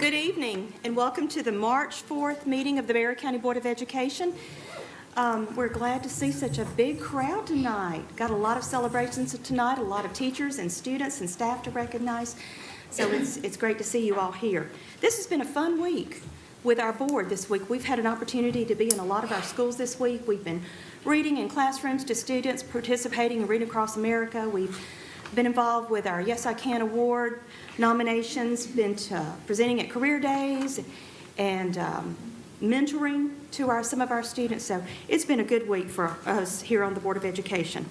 Good evening and welcome to the March 4th meeting of the Bexar County Board of Education. We're glad to see such a big crowd tonight. Got a lot of celebrations tonight, a lot of teachers and students and staff to recognize. So it's great to see you all here. This has been a fun week with our board this week. We've had an opportunity to be in a lot of our schools this week. We've been reading in classrooms to students, participating in Reading Across America. We've been involved with our Yes I Can Award nominations, been presenting at career days and mentoring to some of our students. So it's been a good week for us here on the Board of Education.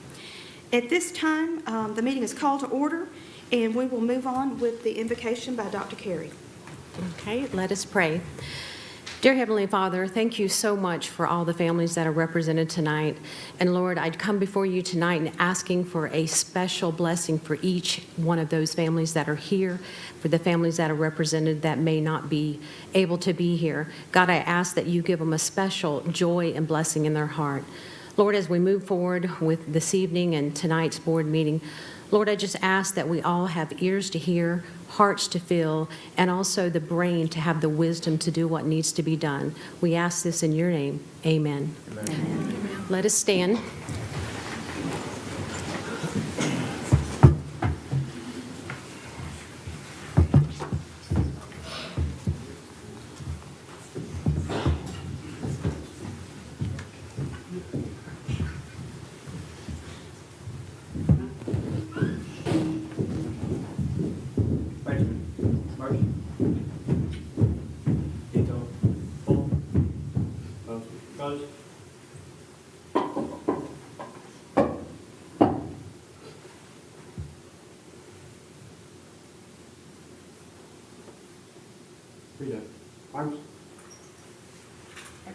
At this time, the meeting is called to order, and we will move on with the invocation by Dr. Carey. Okay, let us pray. Dear Heavenly Father, thank you so much for all the families that are represented tonight. And Lord, I'd come before you tonight and asking for a special blessing for each one of those families that are here, for the families that are represented that may not be able to be here. God, I ask that you give them a special joy and blessing in their heart. Lord, as we move forward with this evening and tonight's board meeting, Lord, I just ask that we all have ears to hear, hearts to feel, and also the brain to have the wisdom to do what needs to be done. We ask this in your name. Amen. Amen. Amen. Let us stand.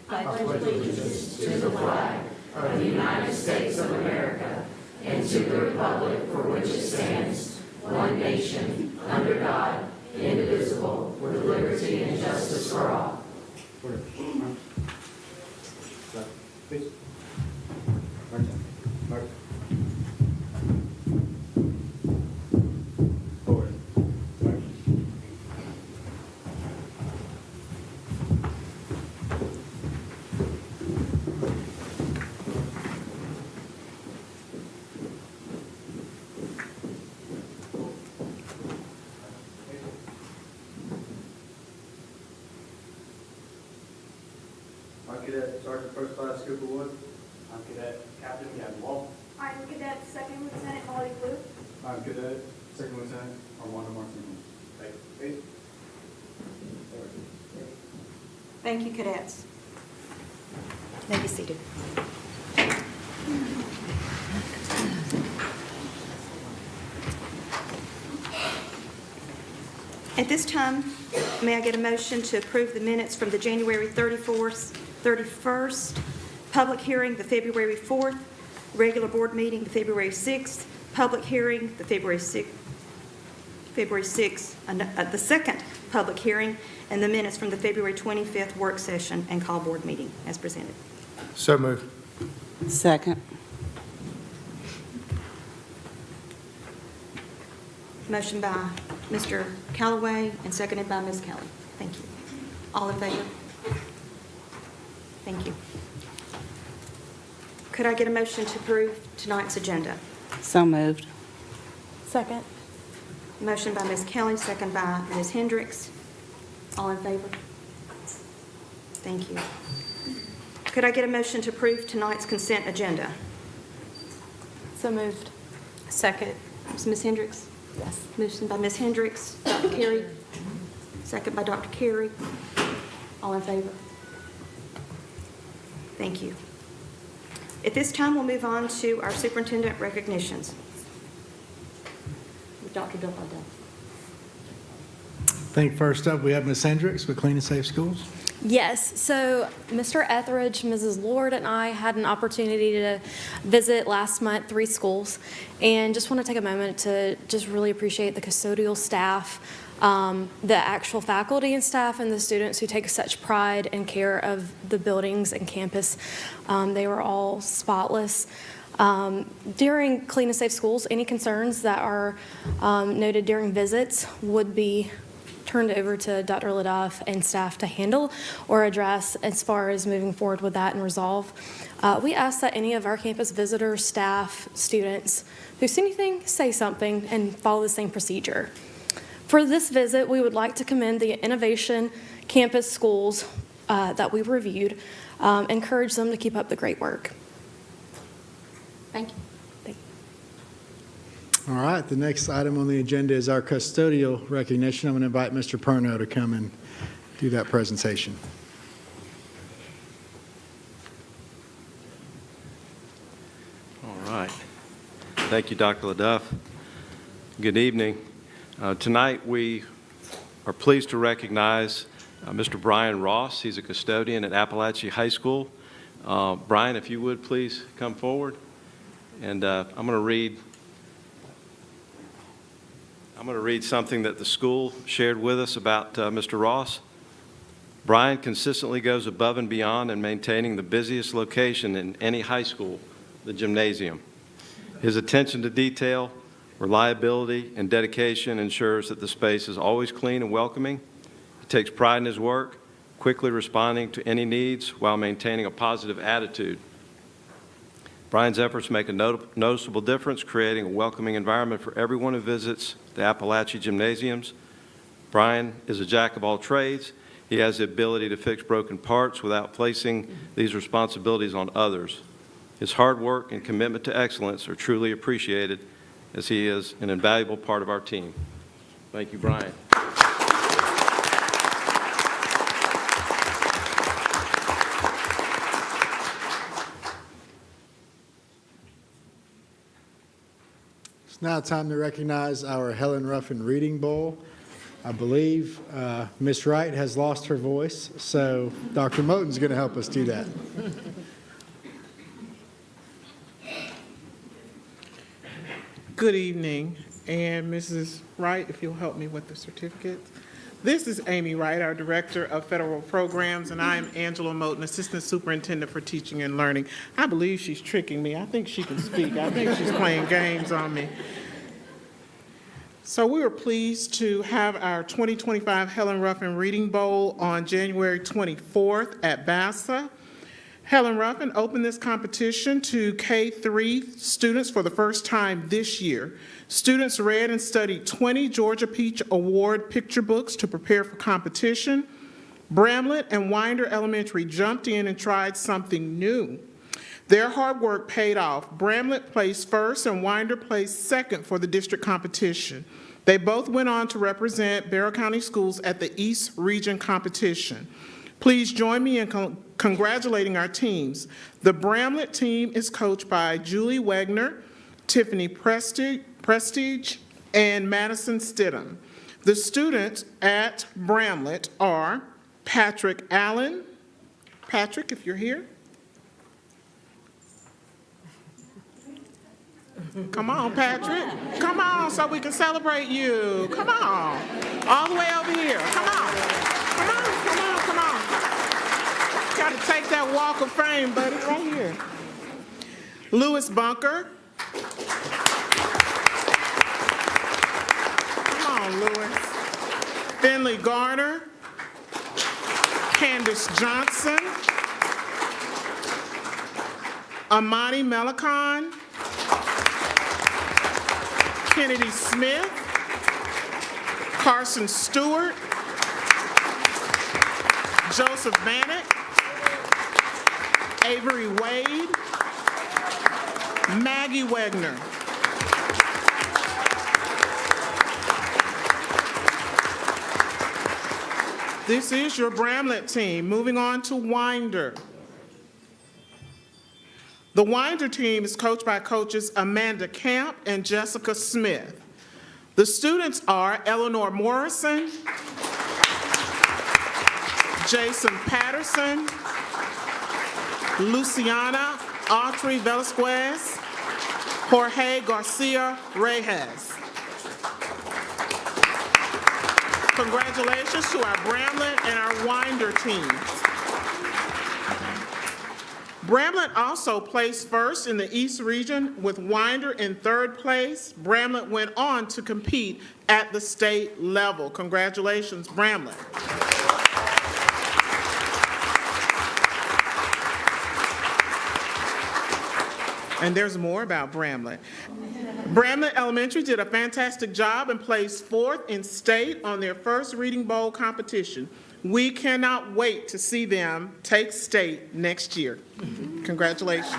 I pledge allegiance to the flag of the United States of America and to the republic for which it stands, one nation, under God, indivisible, with liberty and justice for all. I'm Cadet Sergeant First Class Cooper Wood. I'm Cadet Captain Gavin Wall. I'm Cadet Second Lieutenant Molly Blue. I'm Cadet Second Lieutenant Armando Martinez. Thank you. Thank you, cadets. May be seated. At this time, may I get a motion to approve the minutes from the January 31st public hearing, the February 4th regular board meeting, the February 6th public hearing, the February 6th, the second public hearing, and the minutes from the February 25th work session and call board meeting as presented. So moved. Second. Motion by Mr. Callaway and seconded by Ms. Kelly. Thank you. All in favor? Thank you. Could I get a motion to approve tonight's agenda? So moved. Second. Motion by Ms. Kelly, second by Ms. Hendricks. All in favor? Thank you. Could I get a motion to approve tonight's consent agenda? So moved. Second. Ms. Hendricks? Yes. Motion by Ms. Hendricks. Dr. Carey? Second by Dr. Carey. All in favor? Thank you. At this time, we'll move on to our superintendent recognitions. With Dr. Dillard. I think first up we have Ms. Hendricks with Clean and Safe Schools. Yes, so Mr. Etheridge, Mrs. Lord, and I had an opportunity to visit last month 3 schools, and just want to take a moment to just really appreciate the custodial staff, the actual faculty and staff, and the students who take such pride and care of the buildings and campus. They were all spotless. During Clean and Safe Schools, any concerns that are noted during visits would be turned over to Dr. LaDuff and staff to handle or address as far as moving forward with that and resolve. We ask that any of our campus visitors, staff, students who see anything, say something, and follow the same procedure. For this visit, we would like to commend the Innovation Campus schools that we reviewed, encourage them to keep up the great work. Thank you. All right, the next item on the agenda is our custodial recognition. I'm going to invite Mr. Perno to come and do that presentation. All right. Thank you, Dr. LaDuff. Good evening. Tonight we are pleased to recognize Mr. Brian Ross. He's a custodian at Appalachia High School. Brian, if you would please come forward. And I'm going to read something that the school shared with us about Mr. Ross. Brian consistently goes above and beyond in maintaining the busiest location in any high school, the gymnasium. His attention to detail, reliability, and dedication ensures that the space is always clean and welcoming. He takes pride in his work, quickly responding to any needs while maintaining a positive attitude. Brian's efforts make a noticeable difference, creating a welcoming environment for everyone who visits the Appalachia gymnasiums. Brian is a jack of all trades. He has the ability to fix broken parts without placing these responsibilities on others. His hard work and commitment to excellence are truly appreciated, as he is an invaluable part of our team. Thank you, Brian. It's now time to recognize our Helen Ruffin Reading Bowl. I believe Miss Wright has lost her voice, so Dr. Moten's going to help us do that. Good evening, and Mrs. Wright, if you'll help me with the certificates. This is Amy Wright, our Director of Federal Programs, and I am Angela Moten, Assistant Superintendent for Teaching and Learning. I believe she's tricking me. I think she can speak. I think she's playing games on me. So we were pleased to have our 2025 Helen Ruffin Reading Bowl on January 24th at BASA. Helen Ruffin opened this competition to K-3 students for the first time this year. Students read and studied 20 Georgia Peach Award picture books to prepare for competition. Bramlett and Winder Elementary jumped in and tried something new. Their hard work paid off. Bramlett placed first and Winder placed second for the district competition. They both went on to represent Barrow County Schools at the East Region competition. Please join me in congratulating our teams. The Bramlett team is coached by Julie Wagner, Tiffany Prestige, and Madison Stidham. The students at Bramlett are Patrick Allen. Patrick, if you're here. Come on, Patrick. Come on so we can celebrate you. Come on. All the way over here. Come on. Come on, come on, come on. Got to take that walk of fame, buddy, right here. Lewis Bunker. Come on, Lewis. Finley Garner. Candace Johnson. Amani Melicon. Kennedy Smith. Carson Stewart. Joseph Bannock. Avery Wade. Maggie Wegner. This is your Bramlett team. Moving on to Winder. The Winder team is coached by coaches Amanda Camp and Jessica Smith. The students are Eleanor Morrison, Jason Patterson, Luciana Autry Velasquez, Jorge Garcia Reyes. Congratulations to our Bramlett and our Winder teams. Bramlett also placed first in the East Region with Winder in third place. Bramlett went on to compete at the state level. Congratulations, Bramlett. And there's more about Bramlett. Bramlett Elementary did a fantastic job and placed fourth in state on their first Reading Bowl competition. We cannot wait to see them take state next year. Congratulations.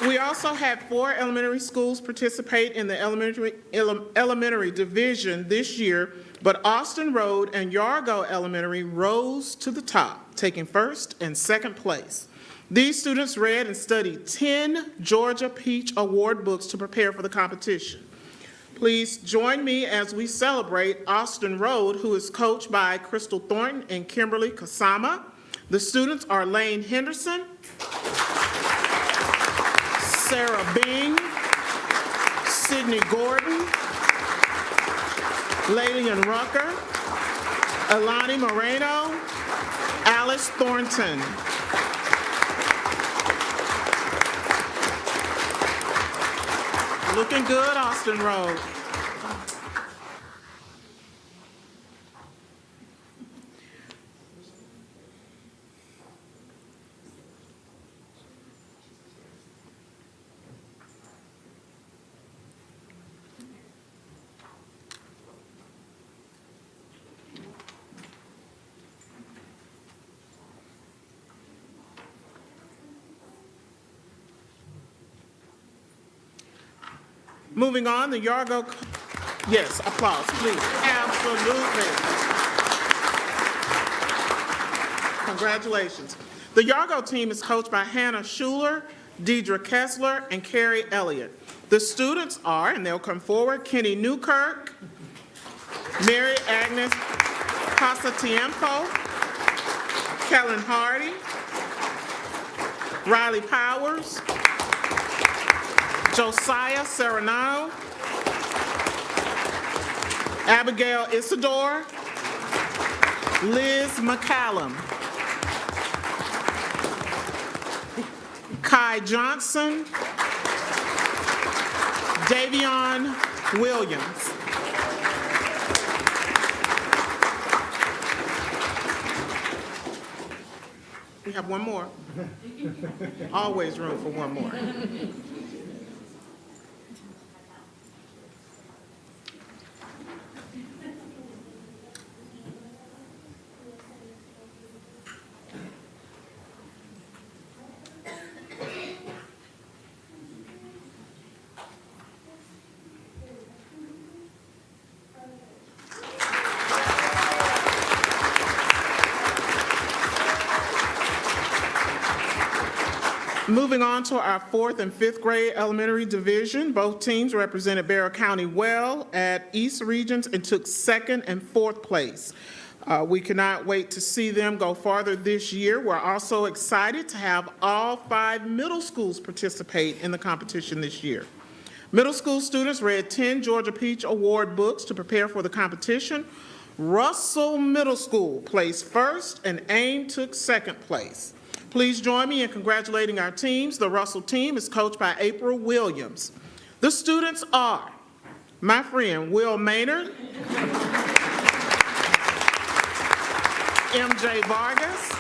We also had 4 elementary schools participate in the elementary division this year, but Austin Road and Yargo Elementary rose to the top, taking first and second place. These students read and studied 10 Georgia Peach Award books to prepare for the competition. Please join me as we celebrate Austin Road, who is coached by Crystal Thornton and Kimberly Kasama. The students are Lane Henderson, Sarah Bing, Sydney Gordon, Laylian Rucker, Alani Moreno, Alice Thornton. Looking good, Austin Road. Moving on, the Yargo, yes, applause, please. Absolutely. Congratulations. The Yargo team is coached by Hannah Schuler, Deidre Kessler, and Carrie Elliott. The students are, and they'll come forward, Kenny Newkirk, Mary Agnes Pasatiempo, Kellen Hardy, Riley Powers, Josiah Serenano, Abigail Isidore, Liz McCallum, Kai Johnson, Davion Williams. We have one more. Always room for one more. Moving on to our 4th and 5th grade elementary division, both teams represented Bear County well at East Regions and took 2nd and 4th place. We cannot wait to see them go farther this year. We're also excited to have all 5 middle schools participate in the competition this year. Middle school students read 10 Georgia Peach Award books to prepare for the competition. Russell Middle School placed first and AIM took 2nd place. Please join me in congratulating our teams. The Russell team is coached by April Williams. The students are my friend Will Maynard, MJ Vargas,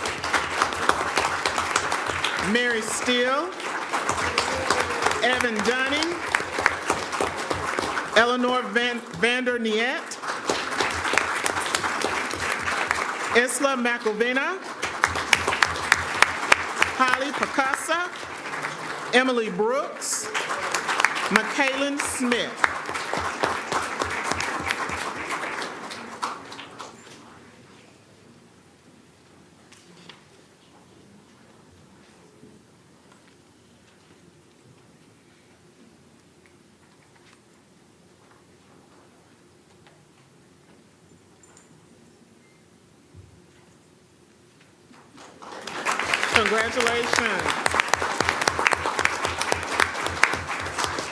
Mary Steele, Evan Dunning, Eleanor Vander Niet, Isla Macovina, Holly Picasa, Emily Brooks, McKaylin Smith. Congratulations.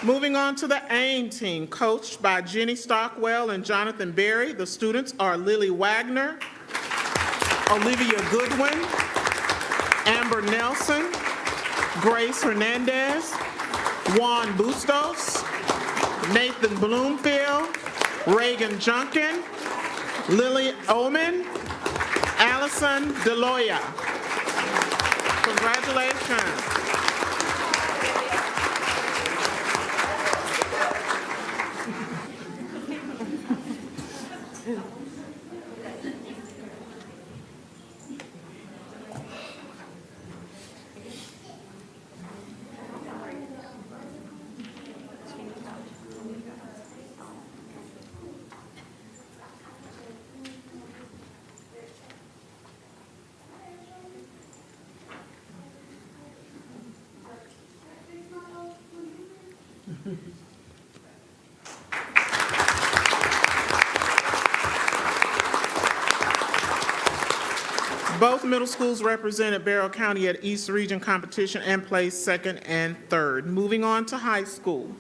Moving on to the AIM team, coached by Jenny Stockwell and Jonathan Berry. The students are Lily Wagner, Olivia Goodwin, Amber Nelson, Grace Hernandez, Juan Bustos, Nathan Bloomfield, Reagan Junkin, Lily Oman, Allison Deloya. Congratulations. Both middle schools represented Barrow County at East Region competition and placed second and third. Moving on to high school.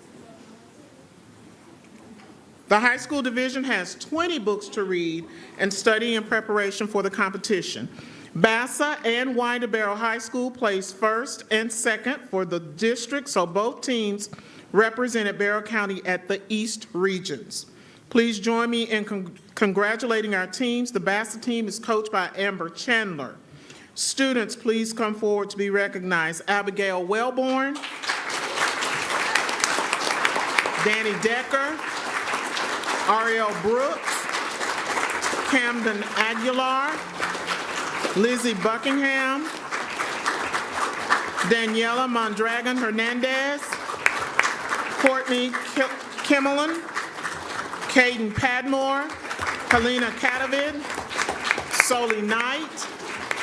The high school division has 20 books to read and study in preparation for the competition. Bassa and Winder Barrow High School placed first and second for the district, so both teams represented Barrow County at the East Regions. Please join me in congratulating our teams. The Bassa team is coached by Amber Chandler. Students, please come forward to be recognized. Abigail Wellborn, Danny Decker, Ariel Brooks, Camden Aguilar, Lizzie Buckingham, Daniela Mondragon Hernandez, Courtney Kimmelin, Caden Padmore, Helena Catavid, Soli Knight,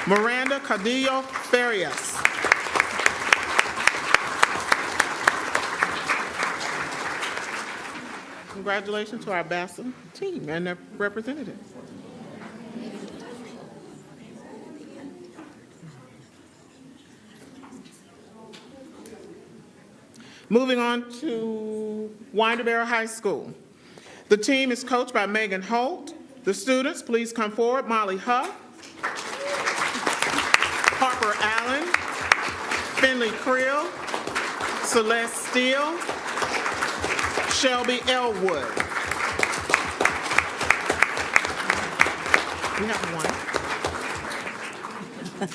Miranda Cadillo Farias. Congratulations to our Bassa team and their representatives. Moving on to Winder Barrow High School. The team is coached by Megan Holt. The students, please come forward. Molly Huff, Harper Allen, Finley Creel, Celeste Steele, Shelby Elwood. We have one.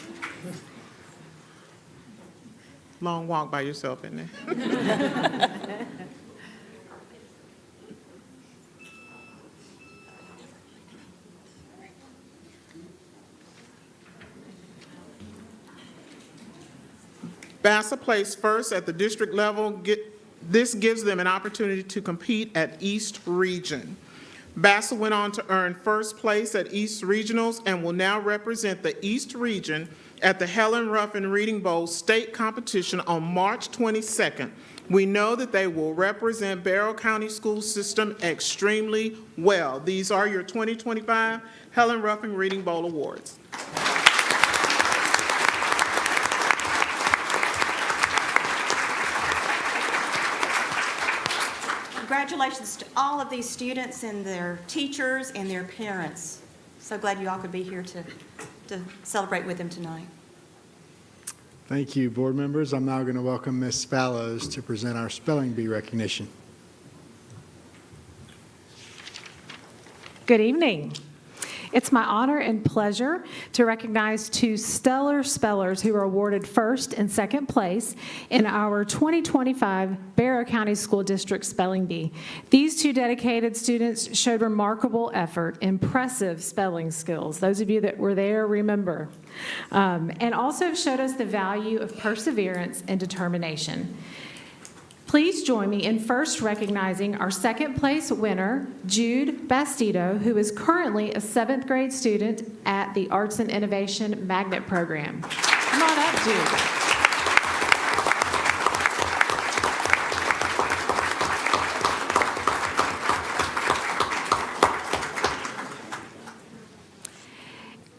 Long walk by yourself, isn't it? Bassa placed first at the district level. This gives them an opportunity to compete at East Region. Bassa went on to earn first place at East Regionals and will now represent the East Region at the Helen Ruffin Reading Bowl state competition on March 22nd. We know that they will represent Barrow County School System extremely well. These are your 2025 Helen Ruffin Reading Bowl Awards. Congratulations to all of these students and their teachers and their parents. So glad you all could be here to celebrate with them tonight. Thank you, board members. I'm now going to welcome Ms. Fallows to present our spelling bee recognition. Good evening. It's my honor and pleasure to recognize two stellar spellers who were awarded first and second place in our 2025 Barrow County School District Spelling Bee. These two dedicated students showed remarkable effort, impressive spelling skills. Those of you that were there remember. And also showed us the value of perseverance and determination. Please join me in first recognizing our second place winner, Jude Bastido, who is currently a 7th grade student at the Arts and Innovation Magnet Program. Come on up, Jude.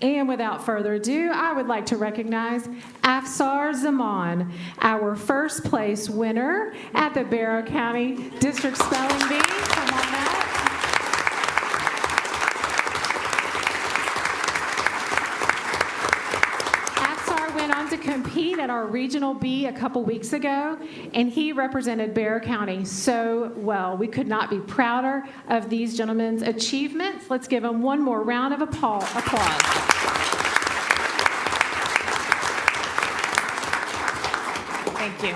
And without further ado, I would like to recognize Afsar Zaman, our first place winner at the Barrow County District Spelling Bee. Come on up. to compete at our Regional B a couple weeks ago, and he represented Bexar County so well. We could not be prouder of these gentlemen's achievements. Let's give them one more round of applause. Thank you.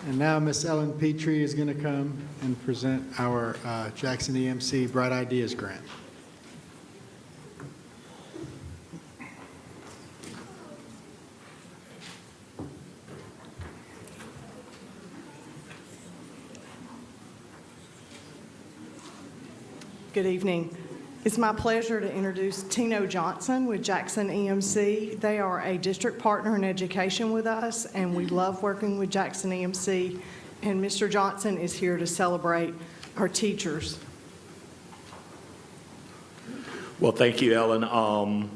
And now Miss Ellen Petrie is going to come and present our Jackson EMC Bright Ideas Grant. Good evening. It's my pleasure to introduce Tino Johnson with Jackson EMC. They are a district partner in education with us, and we love working with Jackson EMC. And Mr. Johnson is here to celebrate our teachers. Well, thank you, Ellen.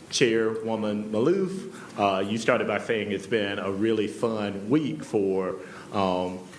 Chairwoman Maloof, you started by saying it's been a really fun week for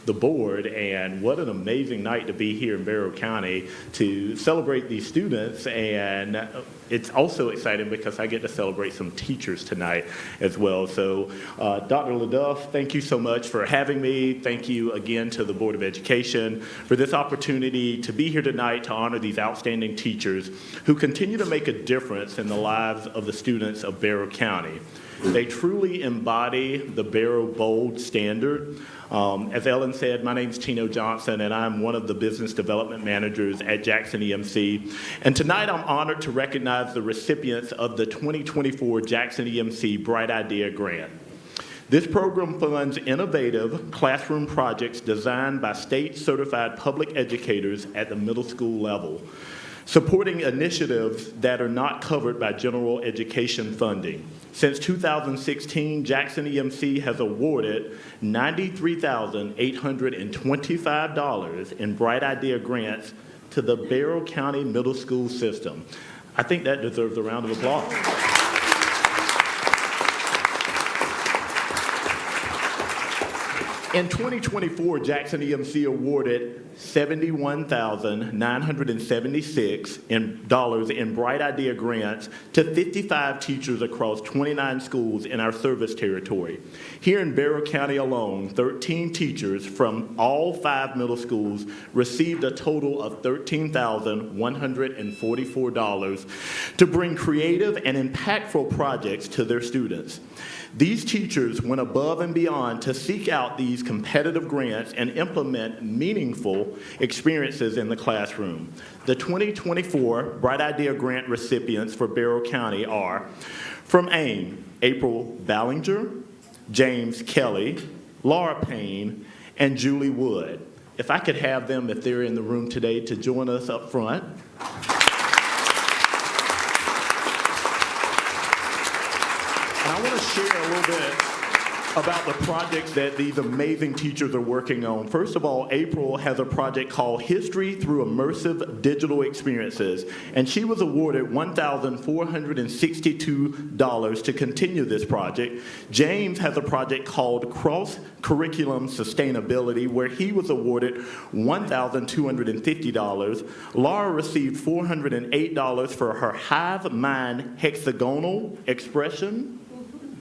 the board, and what an amazing night to be here in Bexar County to celebrate these students. And it's also exciting because I get to celebrate some teachers tonight as well. So Dr. LaDuff, thank you so much for having me. Thank you again to the Board of Education for this opportunity to be here tonight to honor these outstanding teachers who continue to make a difference in the lives of the students of Bexar County. They truly embody the Bexar Bold Standard. As Ellen said, my name's Tino Johnson, and I'm one of the business development managers at Jackson EMC. And tonight I'm honored to recognize the recipients of the 2024 Jackson EMC Bright Idea Grant. This program funds innovative classroom projects designed by state-certified public educators at the middle school level, supporting initiatives that are not covered by general education funding. Since 2016, Jackson EMC has awarded $93,825 in Bright Idea grants to the Bexar County Middle School system. I think that deserves a round of applause. In 2024, Jackson EMC awarded $71,976 in Bright Idea grants to 55 teachers across 29 schools in our service territory. Here in Bexar County alone, 13 teachers from all 5 middle schools received a total of $13,144 to bring creative and impactful projects to their students. These teachers went above and beyond to seek out these competitive grants and implement meaningful experiences in the classroom. The 2024 Bright Idea Grant recipients for Bexar County are from AIM, April Ballinger, James Kelly, Laura Payne, and Julie Wood. If I could have them, if they're in the room today, to join us up front. I want to share a little bit about the projects that these amazing teachers are working on. First of all, April has a project called History Through Immersive Digital Experiences, and she was awarded $1,462 to continue this project. James has a project called Cross-Curriculum Sustainability, where he was awarded $1,250. Laura received $408 for her hive mind hexagonal expression.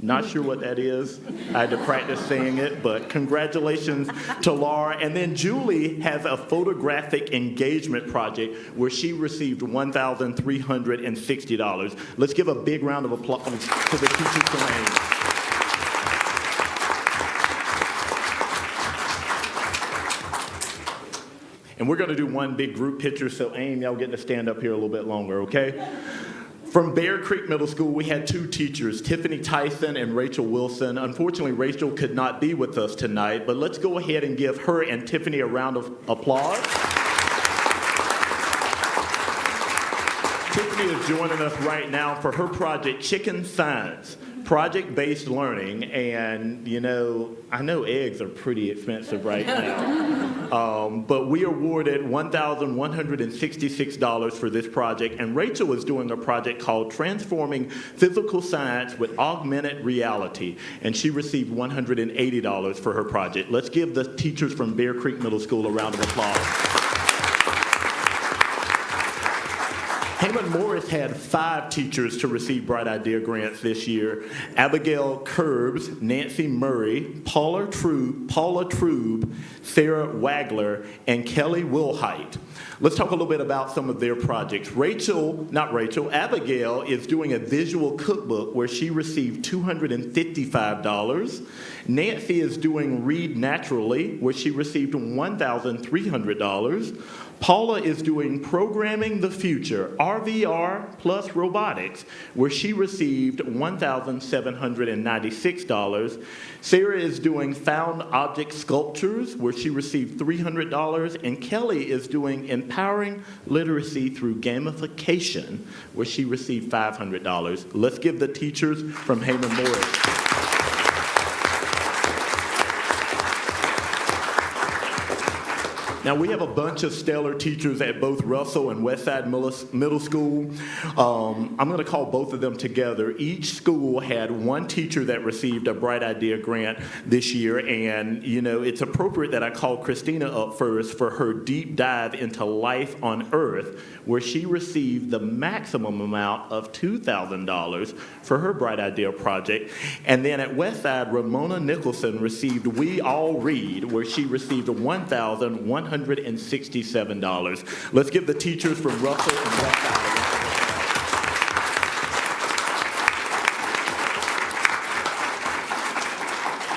Not sure what that is. I had to practice saying it, but congratulations to Laura. And then Julie has a photographic engagement project where she received $1,360. Let's give a big round of applause to the teachers from AIM. And we're going to do one big group picture, so AIM, y'all get to stand up here a little bit longer, okay? From Bear Creek Middle School, we had 2 teachers, Tiffany Tyson and Rachel Wilson. Unfortunately, Rachel could not be with us tonight, but let's go ahead and give her and Tiffany a round of applause. Tiffany is joining us right now for her project, Chicken Science, project-based learning. And, you know, I know eggs are pretty expensive right now. But we awarded $1,166 for this project, and Rachel is doing a project called Transforming Physical Science with Augmented Reality, and she received $180 for her project. Let's give the teachers from Bear Creek Middle School a round of applause. Heyman Morris had 5 teachers to receive Bright Idea grants this year: Abigail Curbs, Nancy Murray, Paula Trube, Sarah Wagler, and Kelly Wilhite. Let's talk a little bit about some of their projects. Abigail is doing a visual cookbook where she received $255. Nancy is doing Read Naturally, where she received $1,300. Paula is doing Programming the Future, RVR plus Robotics, where she received $1,796. Sarah is doing Found Object Sculptures, where she received $300. And Kelly is doing Empowering Literacy Through Gamification, where she received $500. Let's give the teachers from Heyman Morris. Now, we have a bunch of stellar teachers at both Russell and Westside Middle School. I'm going to call both of them together. Each school had one teacher that received a Bright Idea grant this year, and, you know, it's appropriate that I call Christina up first for her deep dive into life on Earth, where she received the maximum amount of $2,000 for her Bright Idea project. And then at Westside, Ramona Nicholson received We All Read, where she received $1,167. Let's give the teachers from Russell and Westside.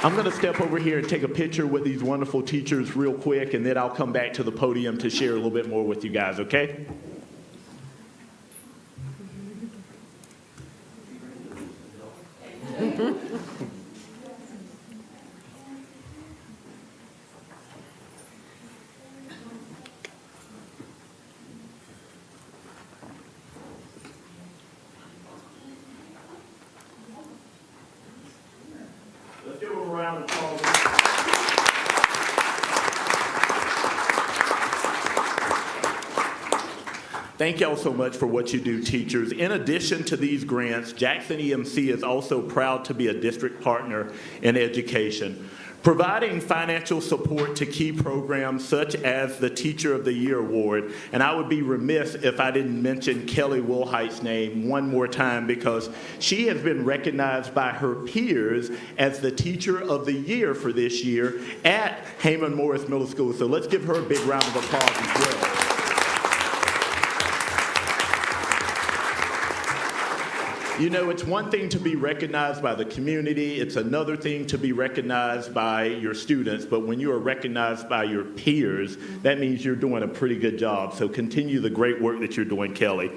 I'm going to step over here and take a picture with these wonderful teachers real quick, and then I'll come back to the podium to share a little bit more with you guys, okay? Let's give them a round of applause. Thank y'all so much for what you do, teachers. In addition to these grants, Jackson EMC is also proud to be a district partner in education, providing financial support to key programs such as the Teacher of the Year Award. And I would be remiss if I didn't mention Kelly Wilhite's name one more time, because she has been recognized by her peers as the Teacher of the Year for this year at Heyman Morris Middle School. So let's give her a big round of applause as well. You know, it's one thing to be recognized by the community. It's another thing to be recognized by your students. But when you are recognized by your peers, that means you're doing a pretty good job. So continue the great work that you're doing, Kelly.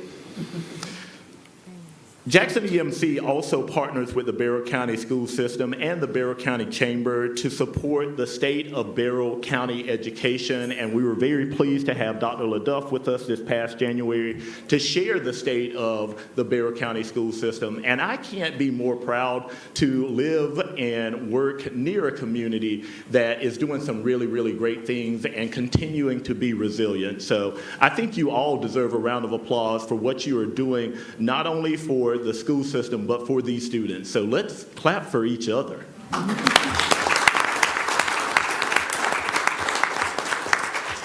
Jackson EMC also partners with the Barrow County School System and the Barrow County Chamber to support the state of Barrow County education, and we were very pleased to have Dr. LaDuff with us this past January to share the state of the Barrow County School System. And I can't be more proud to live and work near a community that is doing some really, really great things and continuing to be resilient. So I think you all deserve a round of applause for what you are doing, not only for the school system, but for these students. So let's clap for each other.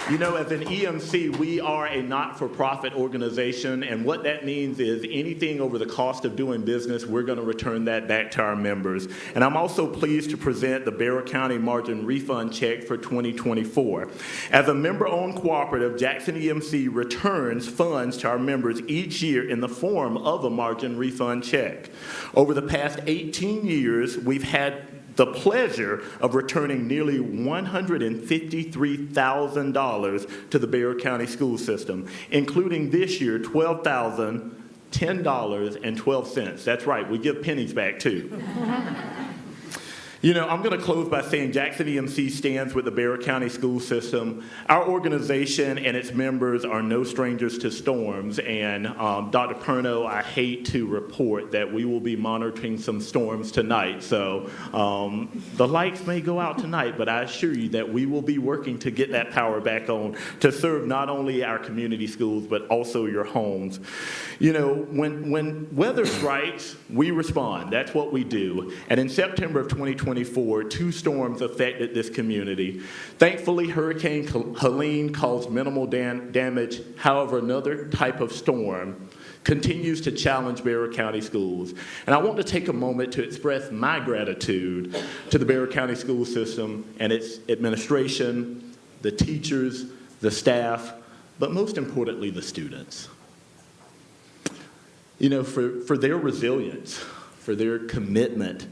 You know, as an EMC, we are a not-for-profit organization, and what that means is anything over the cost of doing business, we're going to return that back to our members. And I'm also pleased to present the Barrow County Margin Refund Check for 2024. As a member-owned cooperative, Jackson EMC returns funds to our members each year in the form of a margin refund check. Over the past 18 years, we've had the pleasure of returning nearly $153,000 to the Barrow County School System, including this year $12,010.12. That's right, we give pennies back too. You know, I'm going to close by saying Jackson EMC stands with the Bexar County school system. Our organization and its members are no strangers to storms. And Dr. Perno, I hate to report that we will be monitoring some storms tonight. So the lights may go out tonight, but I assure you that we will be working to get that power back on to serve not only our community schools, but also your homes. You know, when weather strikes, we respond. That's what we do. And in September of 2024, 2 storms affected this community. Thankfully, Hurricane Helene caused minimal damage. However, another type of storm continues to challenge Bexar County schools. And I want to take a moment to express my gratitude to the Bexar County school system and its administration, the teachers, the staff, but most importantly, the students. You know, for their resilience, for their commitment,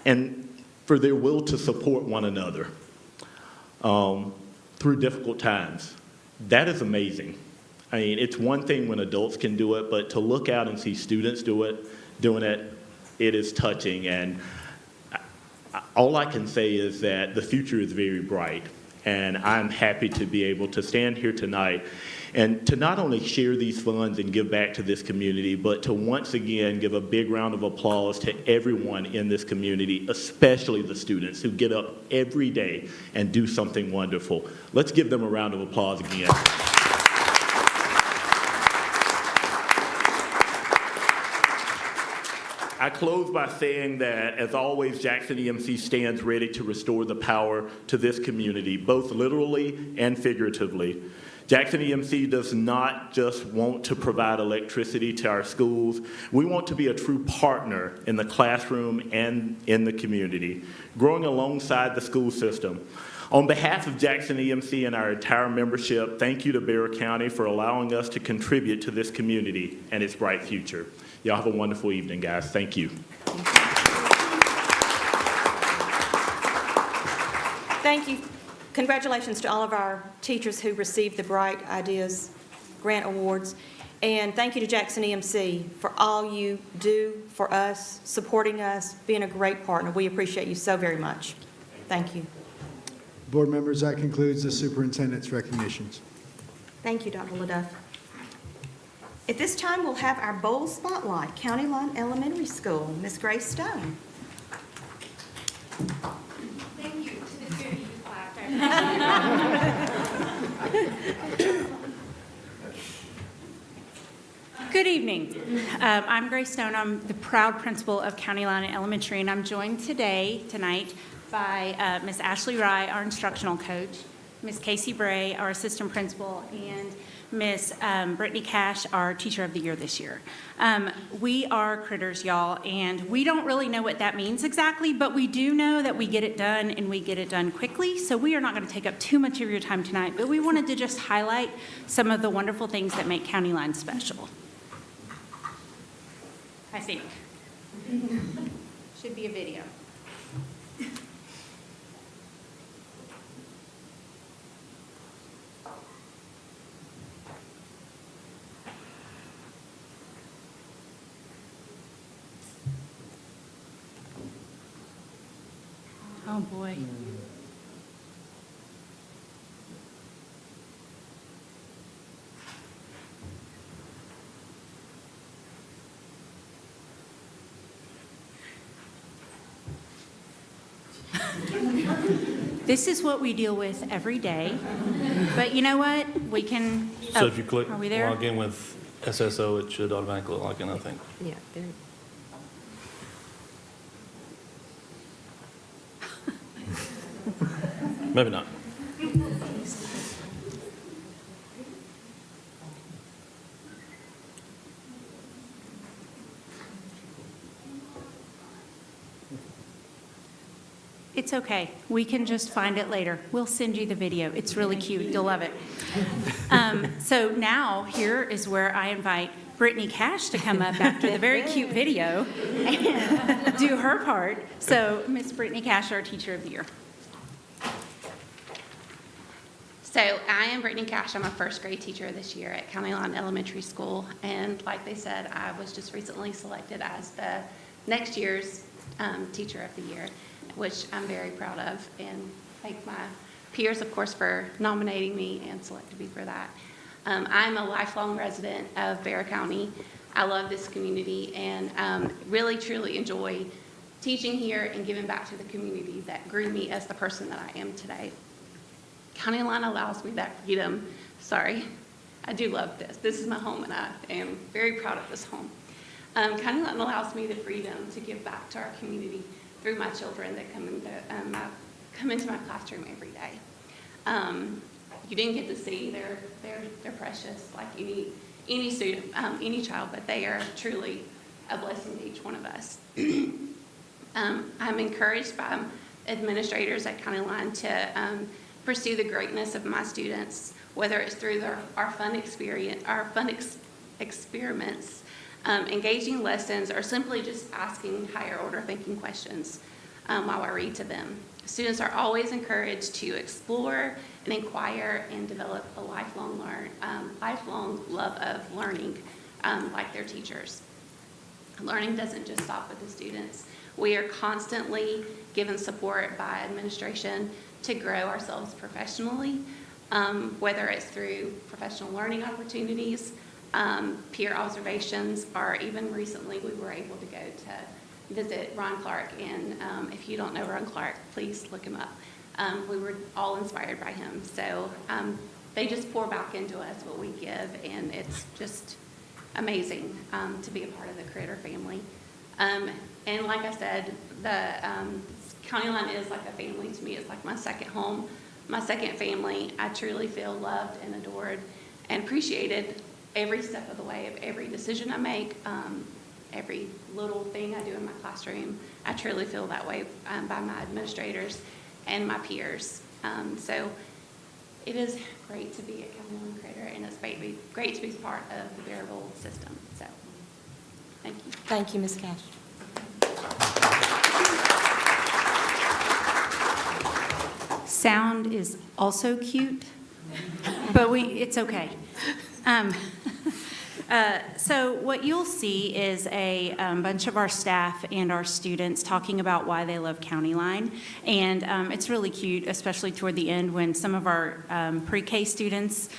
and for their will to support one another through difficult times. That is amazing. I mean, it's one thing when adults can do it, but to look out and see students doing it, it is touching. And all I can say is that the future is very bright. And I'm happy to be able to stand here tonight and to not only share these funds and give back to this community, but to once again give a big round of applause to everyone in this community, especially the students who get up every day and do something wonderful. Let's give them a round of applause again. I close by saying that, as always, Jackson EMC stands ready to restore the power to this community, both literally and figuratively. Jackson EMC does not just want to provide electricity to our schools. We want to be a true partner in the classroom and in the community, growing alongside the school system. On behalf of Jackson EMC and our entire membership, thank you to Bexar County for allowing us to contribute to this community and its bright future. Y'all have a wonderful evening, guys. Thank you. Thank you. Congratulations to all of our teachers who received the Bright Ideas Grant Awards. And thank you to Jackson EMC for all you do for us, supporting us, being a great partner. We appreciate you so very much. Thank you. Board members, that concludes the superintendent's recognitions. Thank you, Dr. LaDuff. At this time, we'll have our bowl spotlight, County Line Elementary School. Ms. Grace Stone. Thank you to the two of you who clapped. Good evening. I'm Grace Stone. I'm the proud principal of County Line Elementary, and I'm joined tonight, by Ms. Ashley Rye, our instructional coach, Ms. Casey Bray, our assistant principal, and Ms. Brittany Cash, our teacher of the year this year. We are critters, y'all, and we don't really know what that means exactly, but we do know that we get it done and we get it done quickly. So we are not going to take up too much of your time tonight, but we wanted to just highlight some of the wonderful things that make County Line special. I think. Should be a video. Oh, boy. This is what we deal with every day, but you know what? We can. So if you click are we there? log in with SSO, it should automatically log in, I think. Yeah, there. Maybe not. It's okay. We can just find it later. We'll send you the video. It's really cute. You'll love it. So now here is where I invite Brittany Cash to come up after the very cute video and do her part. So Miss Brittany Cash, our teacher of the year. So I am Brittany Cash. I'm a first grade teacher this year at County Line Elementary School. And like they said, I was just recently selected as the next year's Teacher of the Year, which I'm very proud of, and thank my peers, of course, for nominating me and selecting me for that. I'm a lifelong resident of Bexar County. I love this community and really, truly enjoy teaching here and giving back to the community that grew me as the person that I am today. County Line allows me that freedom. Sorry, I do love this. This is my home, and I am very proud of this home. County Line allows me the freedom to give back to our community through my children that come into my classroom every day. You didn't get to see, they're precious like any student, any child, but they are truly a blessing to each one of us. I'm encouraged by administrators at County Line to pursue the greatness of my students, whether it's through our fun experiments, engaging lessons, or simply just asking higher order thinking questions while I read to them. Students are always encouraged to explore and inquire and develop a lifelong love of learning like their teachers. Learning doesn't just stop with the students. We are constantly given support by administration to grow ourselves professionally, whether it's through professional learning opportunities, peer observations, or even recently we were able to go to visit Ron Clark. And if you don't know Ron Clark, please look him up. We were all inspired by him. So they just pour back into us what we give, and it's just amazing to be a part of the Critter family. And like I said, the County Line is like a family to me. It's like my second home, my second family. I truly feel loved and adored and appreciated every step of the way of every decision I make, every little thing I do in my classroom. I truly feel that way by my administrators and my peers. So it is great to be at County Line Critter, and it's great to be part of the Bearable system. So thank you. Thank you, Ms. Cash. Sound is also cute, but it's okay. So what you'll see is a bunch of our staff and our students talking about why they love County Line. And it's really cute, especially toward the end when some of our pre-K students,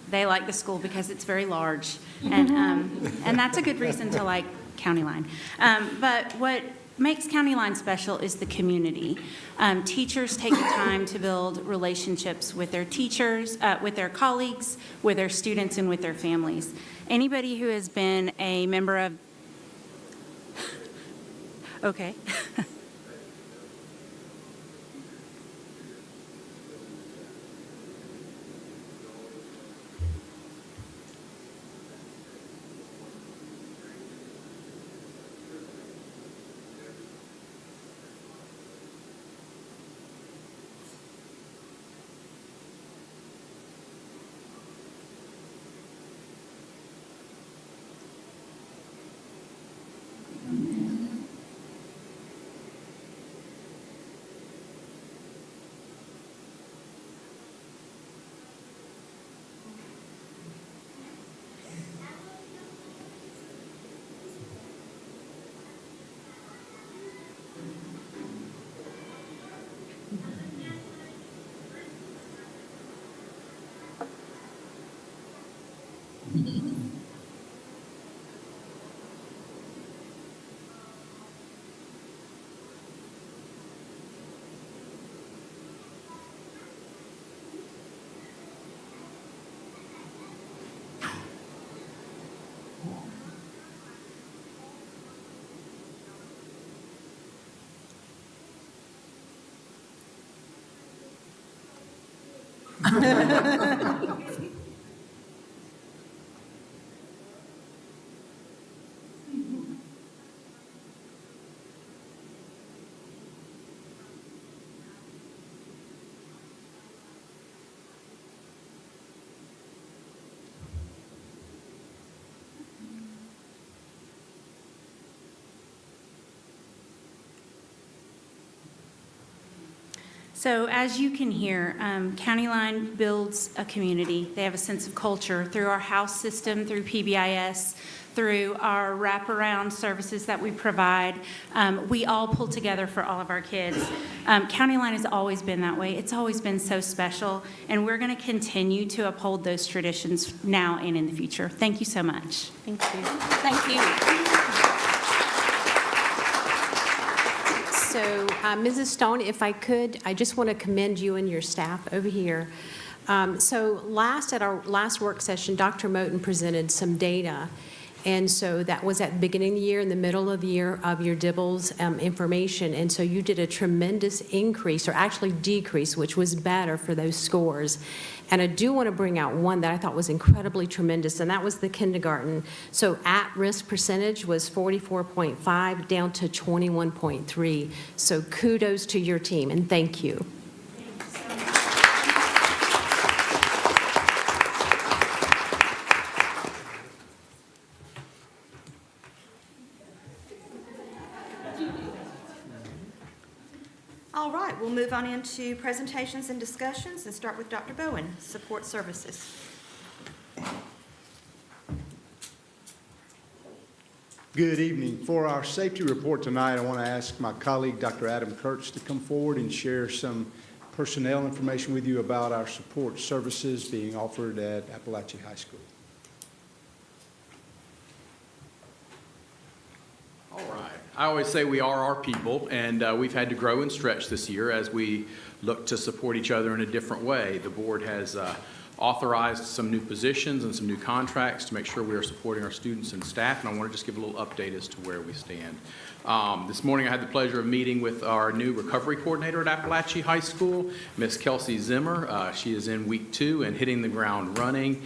they like the school because it's very large. And that's a good reason to like County Line. But what makes County Line special is the community. Teachers take the time to build relationships with their teachers, with their colleagues, with their students, and with their families. Anybody who has been a member of, okay. So as you can hear, County Line builds a community. They have a sense of culture through our house system, through PBIS, through our wraparound services that we provide. We all pull together for all of our kids. County Line has always been that way. It's always been so special, and we're going to continue to uphold those traditions now and in the future. Thank you so much. Thank you. Thank you. So, Mrs. Stone, if I could, I just want to commend you and your staff over here. So at our last work session, Dr. Moten presented some data. And so that was at the beginning of the year, in the middle of the year of your DIBELS information. And so you did a tremendous increase, or actually decrease, which was better for those scores. And I do want to bring out one that I thought was incredibly tremendous, and that was the kindergarten. So at-risk percentage was 44.5 down to 21.3. So kudos to your team, and thank you. All right, we'll move on into presentations and discussions and start with Dr. Bowen, Support Services. Good evening. For our safety report tonight, I want to ask my colleague, Dr. Adam Kurtz, to come forward and share some personnel information with you about our support services being offered at Appalachia High School. All right. I always say we are our people, and we've had to grow and stretch this year as we look to support each other in a different way. The board has authorized some new positions and some new contracts to make sure we are supporting our students and staff, and I want to just give a little update as to where we stand. This morning I had the pleasure of meeting with our new recovery coordinator at Appalachia High School, Miss Kelsey Zimmer. She is in week 2 and hitting the ground running,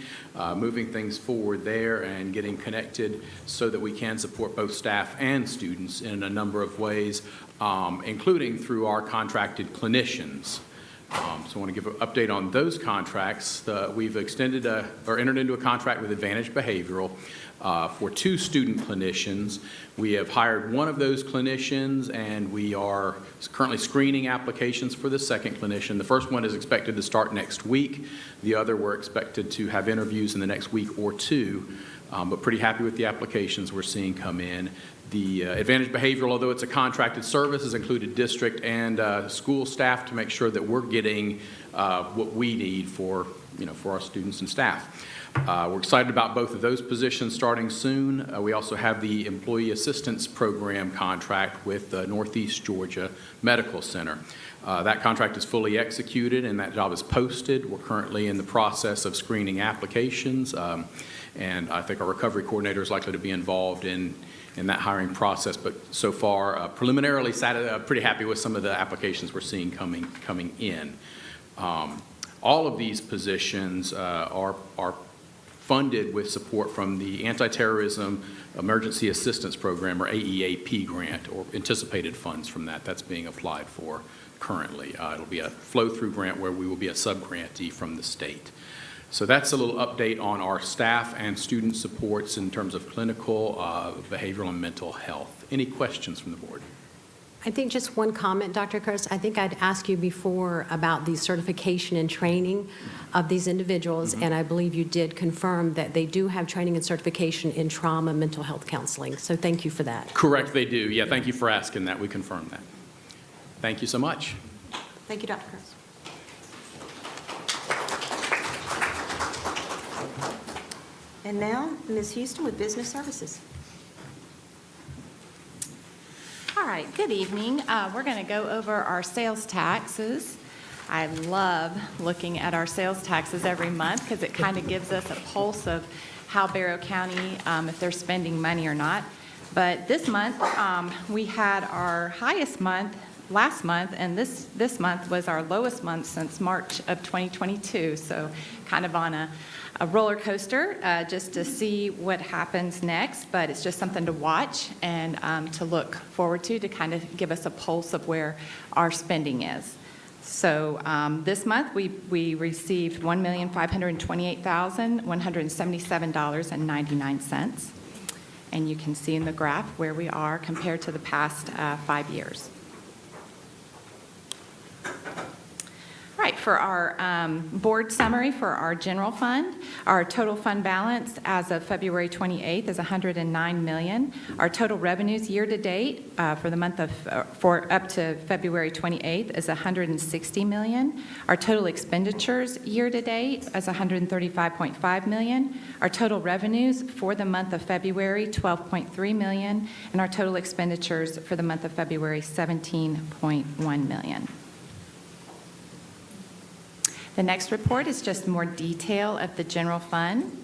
moving things forward there and getting connected so that we can support both staff and students in a number of ways, including through our contracted clinicians. So I want to give an update on those contracts. We've extended or entered into a contract with Advantage Behavioral for 2 student clinicians. We have hired one of those clinicians, and we are currently screening applications for the second clinician. The first one is expected to start next week. The other, we're expected to have interviews in the next week or 2, but pretty happy with the applications we're seeing come in. The Advantage Behavioral, although it's a contracted service, has included district and school staff to make sure that we're getting what we need for our students and staff. We're excited about both of those positions starting soon. We also have the Employee Assistance Program contract with the Northeast Georgia Medical Center. That contract is fully executed and that job is posted. We're currently in the process of screening applications, and I think our recovery coordinator is likely to be involved in that hiring process, but so far preliminarily pretty happy with some of the applications we're seeing coming in. All of these positions are funded with support from the Anti-Terrorism Emergency Assistance Program, or AEAP grant, or anticipated funds from that. That's being applied for currently. It'll be a flow-through grant where we will be a sub-grantee from the state. So that's a little update on our staff and student supports in terms of clinical, behavioral, and mental health. Any questions from the board? I think just one comment, Dr. Kurtz. I think I'd asked you before about the certification and training of these individuals, and I believe you did confirm that they do have training and certification in trauma mental health counseling. So thank you for that. Correct, they do. Yeah, thank you for asking that. We confirmed that. Thank you so much. Thank you, Dr. Kurtz. And now, Ms. Houston with Business Services. All right, good evening. We're going to go over our sales taxes. I love looking at our sales taxes every month because it kind of gives us a pulse of how Barrow County, if they're spending money or not. But this month, we had our highest month last month, and this month was our lowest month since March of 2022. So kind of on a roller coaster just to see what happens next, but it's just something to watch and to look forward to kind of give us a pulse of where our spending is. So this month we received $1,528,177.99, and you can see in the graph where we are compared to the past 5 years. All right, for our board summary for our general fund. Our total fund balance as of February 28th is $109 million. Our total revenues year-to-date for the month of, for up to February 28th is $160 million. Our total expenditures year-to-date is $135.5 million. Our total revenues for the month of February, $12.3 million. And our total expenditures for the month of February, $17.1 million. The next report is just more detail of the general fund.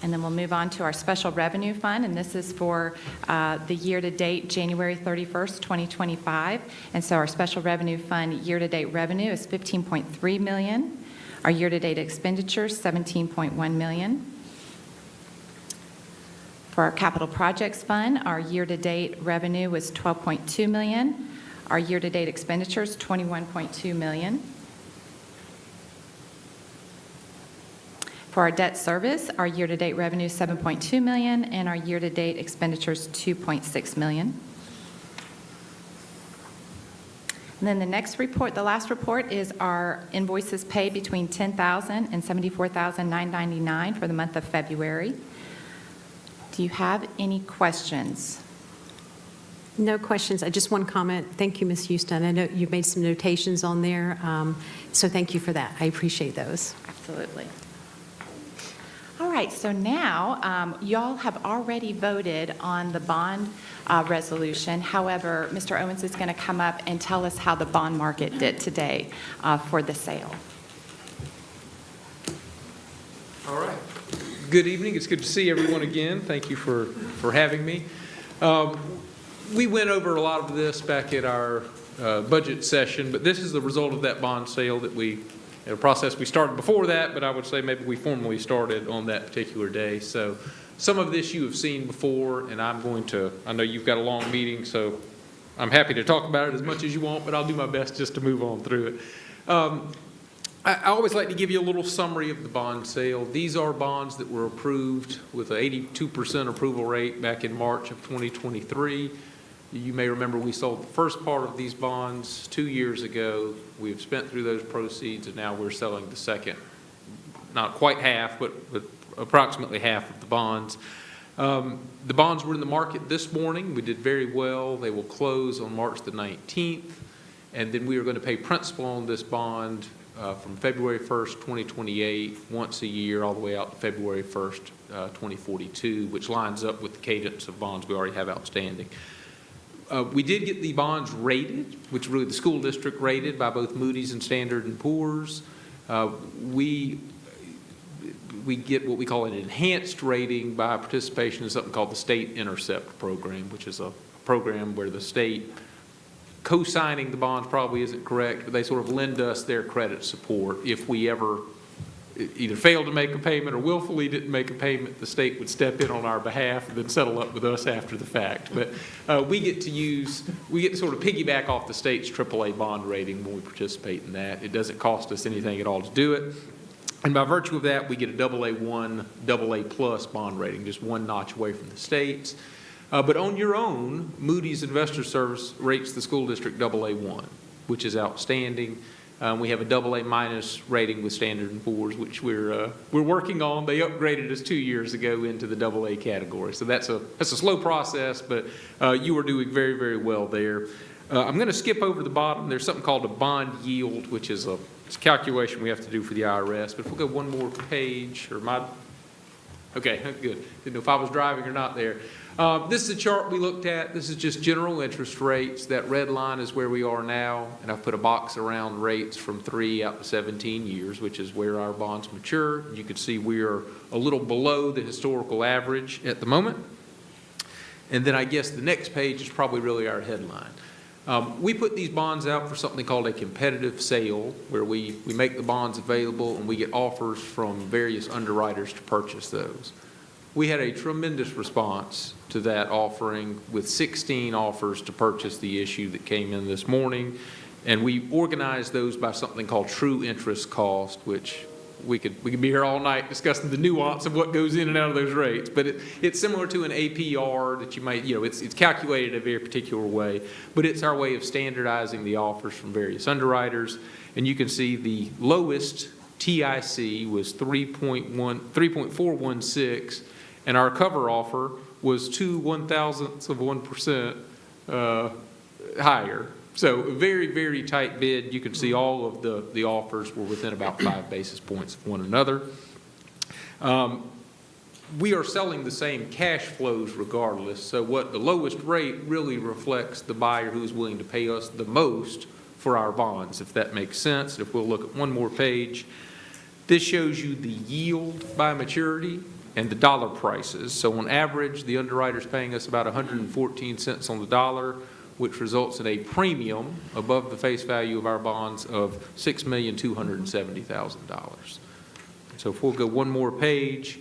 And then we'll move on to our special revenue fund, and this is for the year-to-date January 31st, 2025. And so our special revenue fund year-to-date revenue is $15.3 million. Our year-to-date expenditures, $17.1 million. For our capital projects fund, our year-to-date revenue was $12.2 million. Our year-to-date expenditures, $21.2 million. For our debt service, our year-to-date revenue is $7.2 million, and our year-to-date expenditures, $2.6 million. And then the next report, the last report, is our invoices paid between $10,000 and $74,999 for the month of February. Do you have any questions? No questions. I just one comment. Thank you, Ms. Houston. I know you've made some notations on there, so thank you for that. I appreciate those. Absolutely. All right, so now y'all have already voted on the bond resolution. However, Mr. Owens is going to come up and tell us how the bond market did today for the sale. All right. Good evening. It's good to see everyone again. Thank you for having me. We went over a lot of this back at our budget session, but this is the result of that bond sale that a process we started before that, but I would say maybe we formally started on that particular day. So some of this you have seen before, and I know you've got a long meeting, so I'm happy to talk about it as much as you want, but I'll do my best just to move on through it. I always like to give you a little summary of the bond sale. These are bonds that were approved with an 82% approval rate back in March of 2023. You may remember we sold the first part of these bonds 2 years ago. We've spent through those proceeds, and now we're selling the second, not quite half, but approximately half of the bonds. The bonds were in the market this morning. We did very well. They will close on March the 19th, and then we are going to pay principal on this bond from February 1st, 2028, once a year, all the way out to February 1st, 2042, which lines up with the cadence of bonds we already have outstanding. We did get the bonds rated, which really the school district rated by both Moody's and Standard & Poor's. We get what we call an enhanced rating by participation in something called the State Intercept Program, which is a program where the state co-signing the bonds probably isn't correct, but they sort of lend us their credit support. If we ever either failed to make a payment or willfully didn't make a payment, the state would step in on our behalf and then settle up with us after the fact. But we get to sort of piggyback off the state's AAA bond rating when we participate in that. It doesn't cost us anything at all to do it. And by virtue of that, we get a AA1, AA+ bond rating, just one notch away from the state's. But on your own, Moody's Investor Service rates the school district AA1, which is outstanding. We have a AA- rating with Standard & Poor's, which we're working on. They upgraded us 2 years ago into the AA category. So that's a slow process, but you are doing very, very well there. I'm going to skip over the bottom. There's something called a bond yield, which is it's a calculation we have to do for the IRS. But if we'll go one more page, okay, good. Didn't know if I was driving or not there. This is a chart we looked at. This is just general interest rates. That red line is where we are now, and I've put a box around rates from 3 out to 17 years, which is where our bonds mature. You can see we are a little below the historical average at the moment. And then I guess the next page is probably really our headline. We put these bonds out for something called a competitive sale, where we make the bonds available and we get offers from various underwriters to purchase those. We had a tremendous response to that offering, with 16 offers to purchase the issue that came in this morning. And we organized those by something called true interest cost, which we could be here all night discussing the nuance of what goes in and out of those rates. But it's similar to an APR that you might, it's calculated a very particular way, but it's our way of standardizing the offers from various underwriters. And you can see the lowest TIC was 3.416, and our cover offer was 0.001% higher. So a very, very tight bid. You can see all of the offers were within about 5 basis points of one another. We are selling the same cash flows regardless. So what the lowest rate really reflects the buyer who is willing to pay us the most for our bonds, if that makes sense. If we'll look at one more page, this shows you the yield by maturity and the dollar prices. So on average, the underwriter's paying us about 114 cents on the dollar, which results in a premium above the face value of our bonds of $6,270,000. So if we'll go one more page,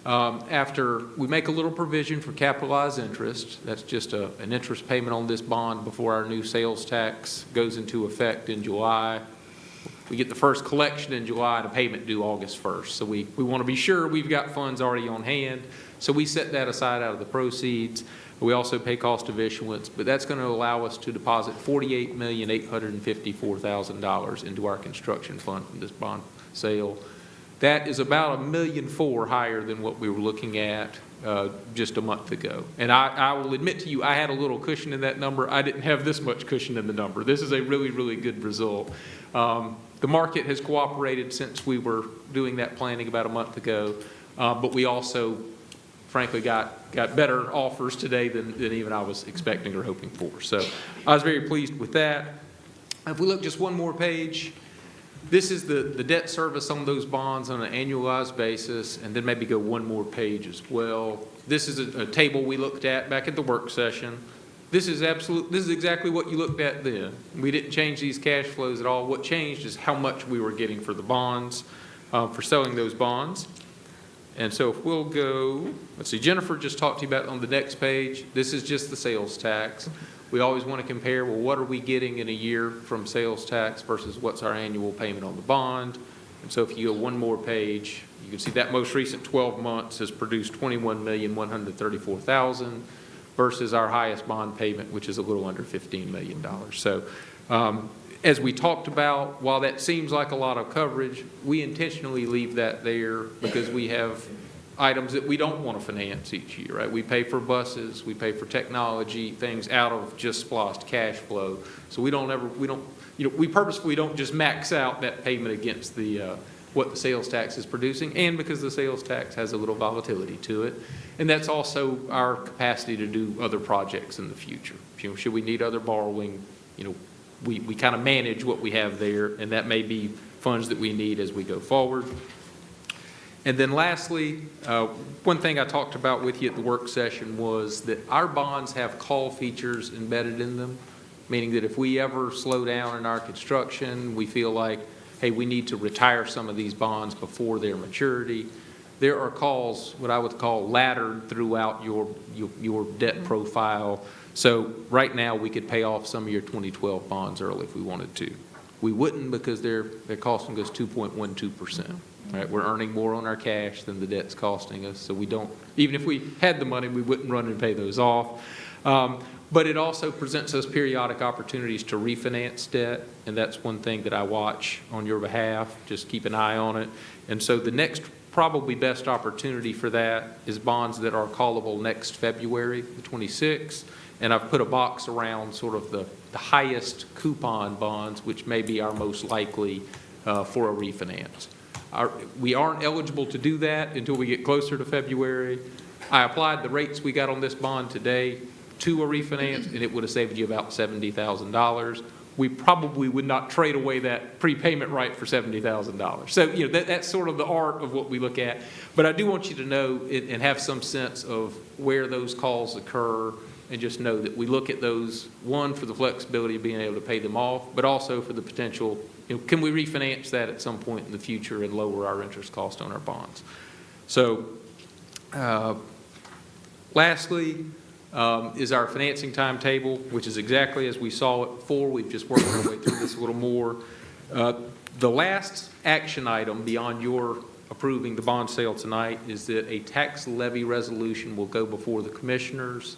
after we make a little provision for capitalized interest, that's just an interest payment on this bond before our new sales tax goes into effect in July. We get the first collection in July and a payment due August 1st. So we want to be sure we've got funds already on hand. So we set that aside out of the proceeds. We also pay cost of issuance, but that's going to allow us to deposit $48,854,000 into our construction fund from this bond sale. That is about $1.4 million higher than what we were looking at just a month ago. And I will admit to you, I had a little cushion in that number. I didn't have this much cushion in the number. This is a really, really good result. The market has cooperated since we were doing that planning about a month ago, but we also, frankly, got better offers today than even I was expecting or hoping for. So I was very pleased with that. If we look just one more page, this is the debt service on those bonds on an annualized basis, and then maybe go one more page as well. This is a table we looked at back at the work session. This is exactly what you looked at then. We didn't change these cash flows at all. What changed is how much we were getting for the bonds, for selling those bonds. And so if we'll go, let's see, Jennifer just talked to you about on the next page. This is just the sales tax. We always want to compare, well, what are we getting in a year from sales tax versus what's our annual payment on the bond? And so if you go one more page, you can see that most recent 12 months has produced $21,134,000 versus our highest bond payment, which is a little under $15 million. So as we talked about, while that seems like a lot of coverage, we intentionally leave that there because we have items that we don't want to finance each year, right? We pay for buses, we pay for technology, things out of just splossed cash flow. So we purposefully don't just max out that payment against the what the sales tax is producing, and because the sales tax has a little volatility to it. And that's also our capacity to do other projects in the future. Should we need other borrowing, we kind of manage what we have there, and that may be funds that we need as we go forward. And then lastly, one thing I talked about with you at the work session was that our bonds have call features embedded in them, meaning that if we ever slow down in our construction, we feel like, hey, we need to retire some of these bonds before their maturity. There are calls, what I would call laddered throughout your debt profile. So right now we could pay off some of your 2012 bonds early if we wanted to. We wouldn't because their costing us 2.12%. Right? We're earning more on our cash than the debt's costing us, so we don't, even if we had the money, we wouldn't run and pay those off. But it also presents us periodic opportunities to refinance debt, and that's one thing that I watch on your behalf. Just keep an eye on it. And so the next probably best opportunity for that is bonds that are callable next February, the 26th. And I've put a box around sort of the highest coupon bonds, which may be our most likely for a refinance. We aren't eligible to do that until we get closer to February. I applied the rates we got on this bond today to a refinance, and it would have saved you about $70,000. We probably would not trade away that prepayment right for $70,000. So, that's sort of the art of what we look at. But I do want you to know and have some sense of where those calls occur, and just know that we look at those, one, for the flexibility of being able to pay them off, but also for the potential, can we refinance that at some point in the future and lower our interest cost on our bonds? So lastly is our financing timetable, which is exactly as we saw it before. We've just worked our way through this a little more. The last action item beyond your approving the bond sale tonight is that a tax levy resolution will go before the commissioners.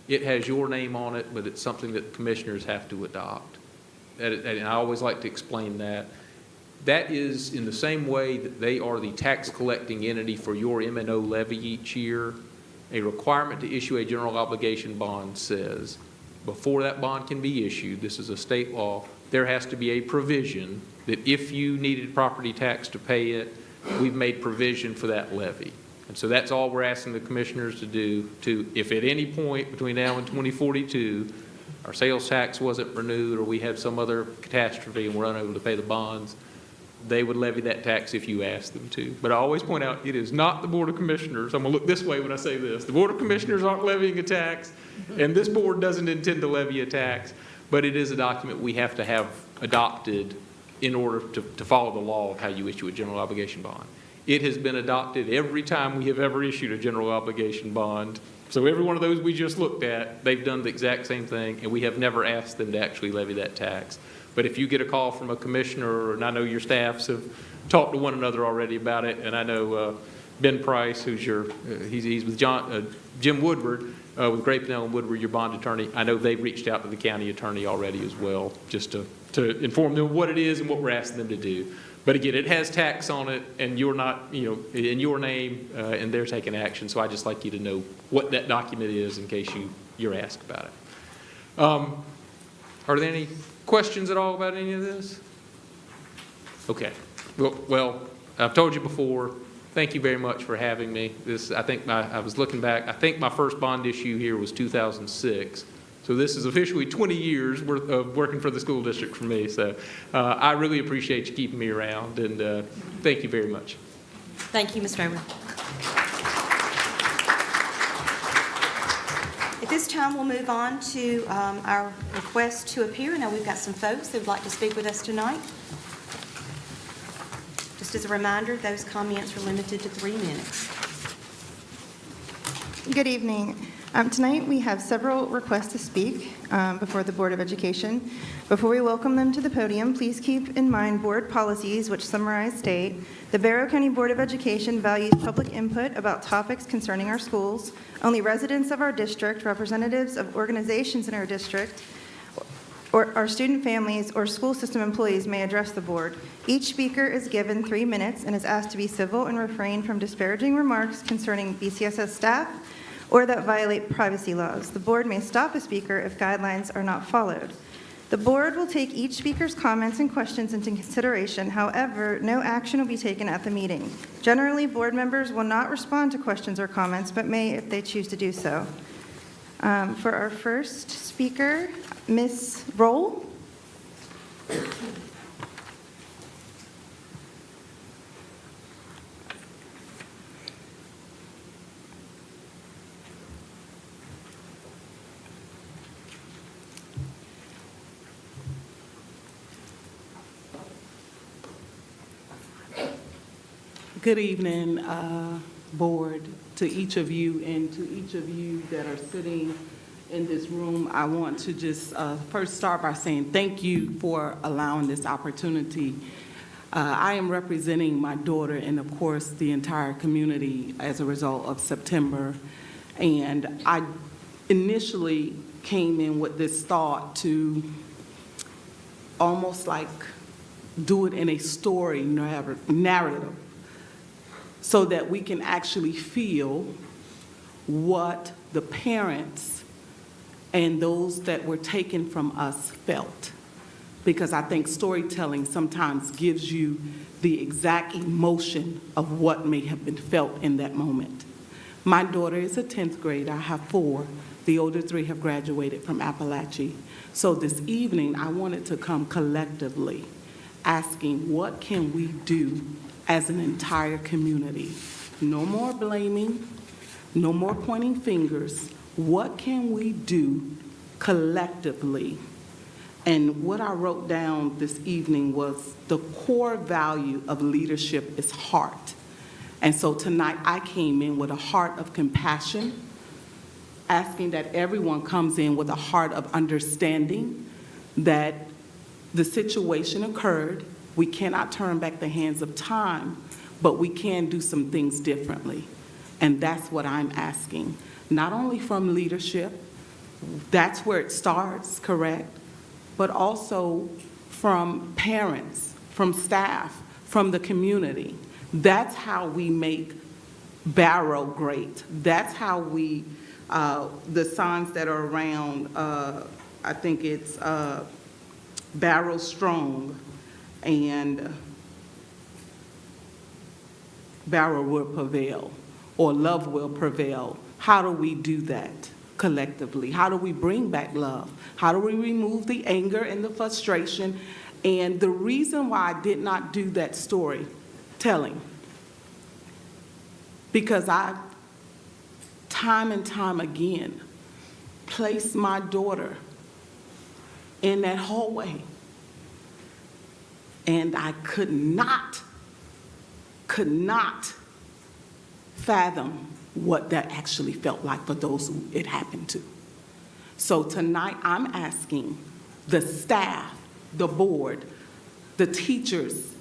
It has your name on it, but it's something that the commissioners have to adopt. And I always like to explain that. That is in the same way that they are the tax collecting entity for your M&O levy each year. A requirement to issue a general obligation bond says, before that bond can be issued, this is a state law, there has to be a provision that if you needed property tax to pay it, we've made provision for that levy. And so that's all we're asking the commissioners to do, to, if at any point between now and 2042, our sales tax wasn't renewed or we had some other catastrophe and we're unable to pay the bonds, they would levy that tax if you asked them to. But I always point out, it is not the Board of Commissioners. I'm going to look this way when I say this. The Board of Commissioners aren't levying a tax, and this board doesn't intend to levy a tax, but it is a document we have to have adopted in order to follow the law of how you issue a general obligation bond. It has been adopted every time we have ever issued a general obligation bond. So every one of those we just looked at, they've done the exact same thing, and we have never asked them to actually levy that tax. But if you get a call from a commissioner, and I know your staffs have talked to one another already about it, and I know Ben Price, who's he's with Jim Woodward, with Grapevine and Woodward, your bond attorney. I know they've reached out to the county attorney already as well, just to inform them what it is and what we're asking them to do. But again, it has tax on it, and you're not, in your name, and they're taking action. So I just like you to know what that document is in case you're asked about it. Are there any questions at all about any of this? Okay. Well, I've told you before, thank you very much for having me. I was looking back, I think my first bond issue here was 2006. So this is officially 20 years worth of working for the school district for me. So I really appreciate you keeping me around, and thank you very much. Thank you, Mr. Omer. At this time, we'll move on to our request to appear. Now, we've got some folks that would like to speak with us tonight. Just as a reminder, those comments are limited to 3 minutes. Good evening. Tonight we have several requests to speak before the Board of Education. Before we welcome them to the podium, please keep in mind board policies which summarize state, the Barrow County Board of Education values public input about topics concerning our schools. Only residents of our district, representatives of organizations in our district, or our student families or school system employees may address the board. Each speaker is given 3 minutes and is asked to be civil and refrain from disparaging remarks concerning BCSS staff or that violate privacy laws. The board may stop a speaker if guidelines are not followed. The board will take each speaker's comments and questions into consideration. However, no action will be taken at the meeting. Generally, board members will not respond to questions or comments, but may if they choose to do so. For our first speaker, Ms. Roll. Good evening, board, to each of you and to each of you that are sitting in this room. I want to just first start by saying thank you for allowing this opportunity. I am representing my daughter and, of course, the entire community as a result of September. And I initially came in with this thought to almost like do it in a story narrative, so that we can actually feel what the parents and those that were taken from us felt. Because I think storytelling sometimes gives you the exact emotion of what may have been felt in that moment. My daughter is a 10th grade. I have 4. The older 3 have graduated from Appalachia. So this evening, I wanted to come collectively asking, what can we do as an entire community? No more blaming, no more pointing fingers. What can we do collectively? And what I wrote down this evening was the core value of leadership is heart. And so tonight I came in with a heart of compassion, asking that everyone comes in with a heart of understanding that the situation occurred We cannot turn back the hands of time, but we can do some things differently. And that's what I'm asking, not only from leadership, that's where it starts, correct? But also from parents, from staff, from the community. That's how we make Barrow great. That's how we, the signs that are around, I think it's Barrow Strong and Barrow will prevail, or love will prevail. How do we do that collectively? How do we bring back love? How do we remove the anger and the frustration? And the reason why I did not do that storytelling, because I, time and time again, placed my daughter in that hallway, and I could not fathom what that actually felt like for those who it happened to. So tonight, I'm asking the staff, the board, the teachers,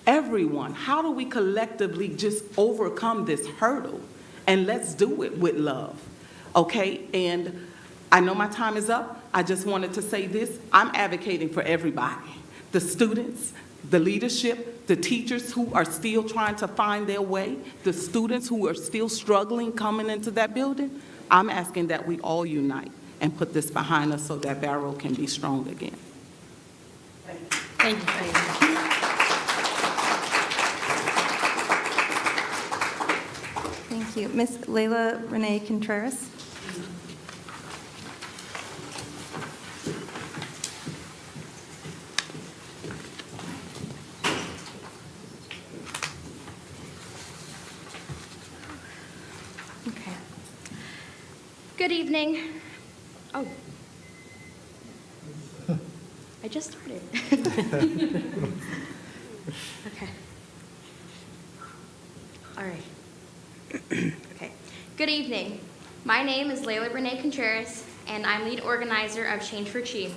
everyone, how do we collectively just overcome this hurdle? And let's do it with love, okay? And I know my time is up. I just wanted to say this. I'm advocating for everybody, the students, the leadership, the teachers who are still trying to find their way, the students who are still struggling coming into that building. I'm asking that we all unite and put this behind us so that Barrow can be strong again. Thank you. Thank you. Ms. Layla Renee Contreras. Okay. Good evening. Oh. I just started. Okay. All right. Okay. Good evening. My name is Layla Renee Contreras, and I'm lead organizer of Change for Chi.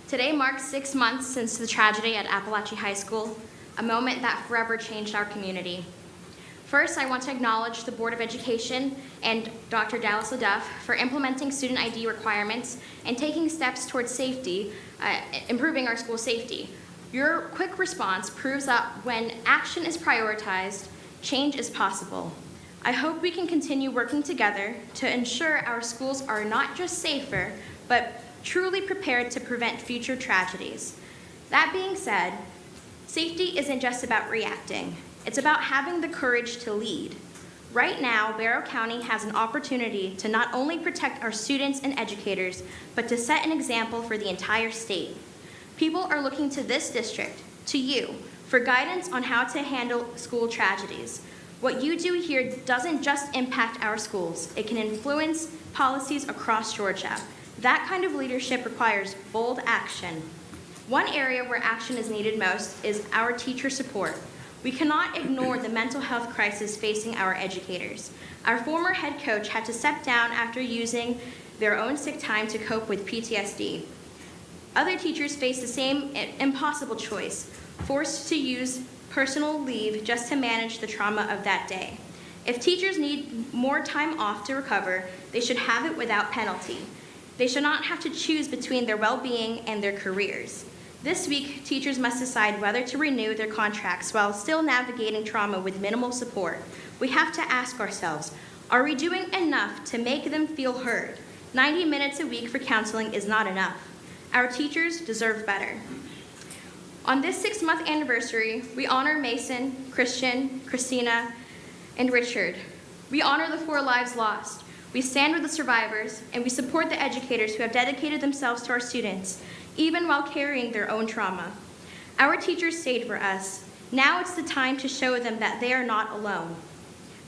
Today marks 6 months since the tragedy at Appalachia High School, a moment that forever changed our community. First, I want to acknowledge the Board of Education and Dr. Dallas LaDuff for implementing student ID requirements and taking steps towards safety, improving our school safety. Your quick response proves that when action is prioritized, change is possible. I hope we can continue working together to ensure our schools are not just safer, but truly prepared to prevent future tragedies. That being said, safety isn't just about reacting. It's about having the courage to lead. Right now, Barrow County has an opportunity to not only protect our students and educators, but to set an example for the entire state. People are looking to this district, to you, for guidance on how to handle school tragedies. What you do here doesn't just impact our schools, it can influence policies across Georgia. That kind of leadership requires bold action. One area where action is needed most is our teacher support. We cannot ignore the mental health crisis facing our educators. Our former head coach had to step down after using their own sick time to cope with PTSD. Other teachers face the same impossible choice, forced to use personal leave just to manage the trauma of that day. If teachers need more time off to recover, they should have it without penalty. They should not have to choose between their well-being and their careers. This week, teachers must decide whether to renew their contracts while still navigating trauma with minimal support. We have to ask ourselves, are we doing enough to make them feel heard? 90 minutes a week for counseling is not enough. Our teachers deserve better. On this 6-month anniversary, we honor Mason, Christian, Christina, and Richard. We honor the 4 lives lost. We stand with the survivors, and we support the educators who have dedicated themselves to our students, even while carrying their own trauma. Our teachers stayed for us. Now it's the time to show them that they are not alone.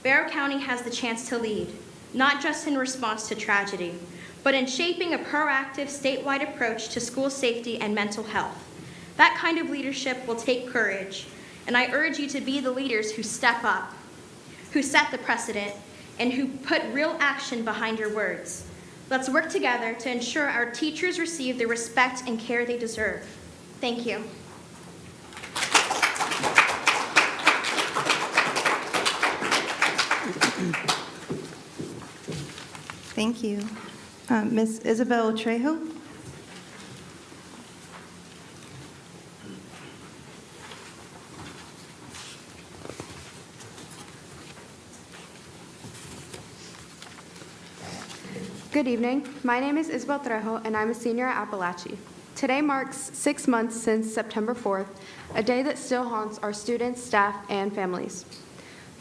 Barrow County has the chance to lead, not just in response to tragedy, but in shaping a proactive statewide approach to school safety and mental health. That kind of leadership will take courage, and I urge you to be the leaders who step up, who set the precedent, and who put real action behind your words. Let's work together to ensure our teachers receive the respect and care they deserve. Thank you. Thank you. Ms. Isabel Trejo? Good evening. My name is Isabel Trejo, and I'm a senior at Appalachia. Today marks 6 months since September 4th, a day that still haunts our students, staff, and families.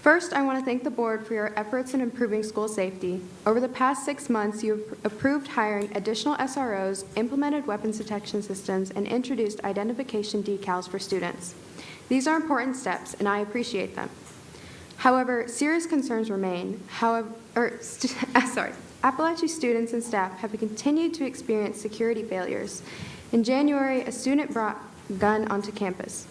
First, I want to thank the board for your efforts in improving school safety. Over the past 6 months, you have approved hiring additional SROs, implemented weapons detection systems, and introduced identification decals for students. These are important steps, and I appreciate them. However, serious concerns remain. Appalachia students and staff have continued to experience security failures. In January, a student brought a gun onto campus.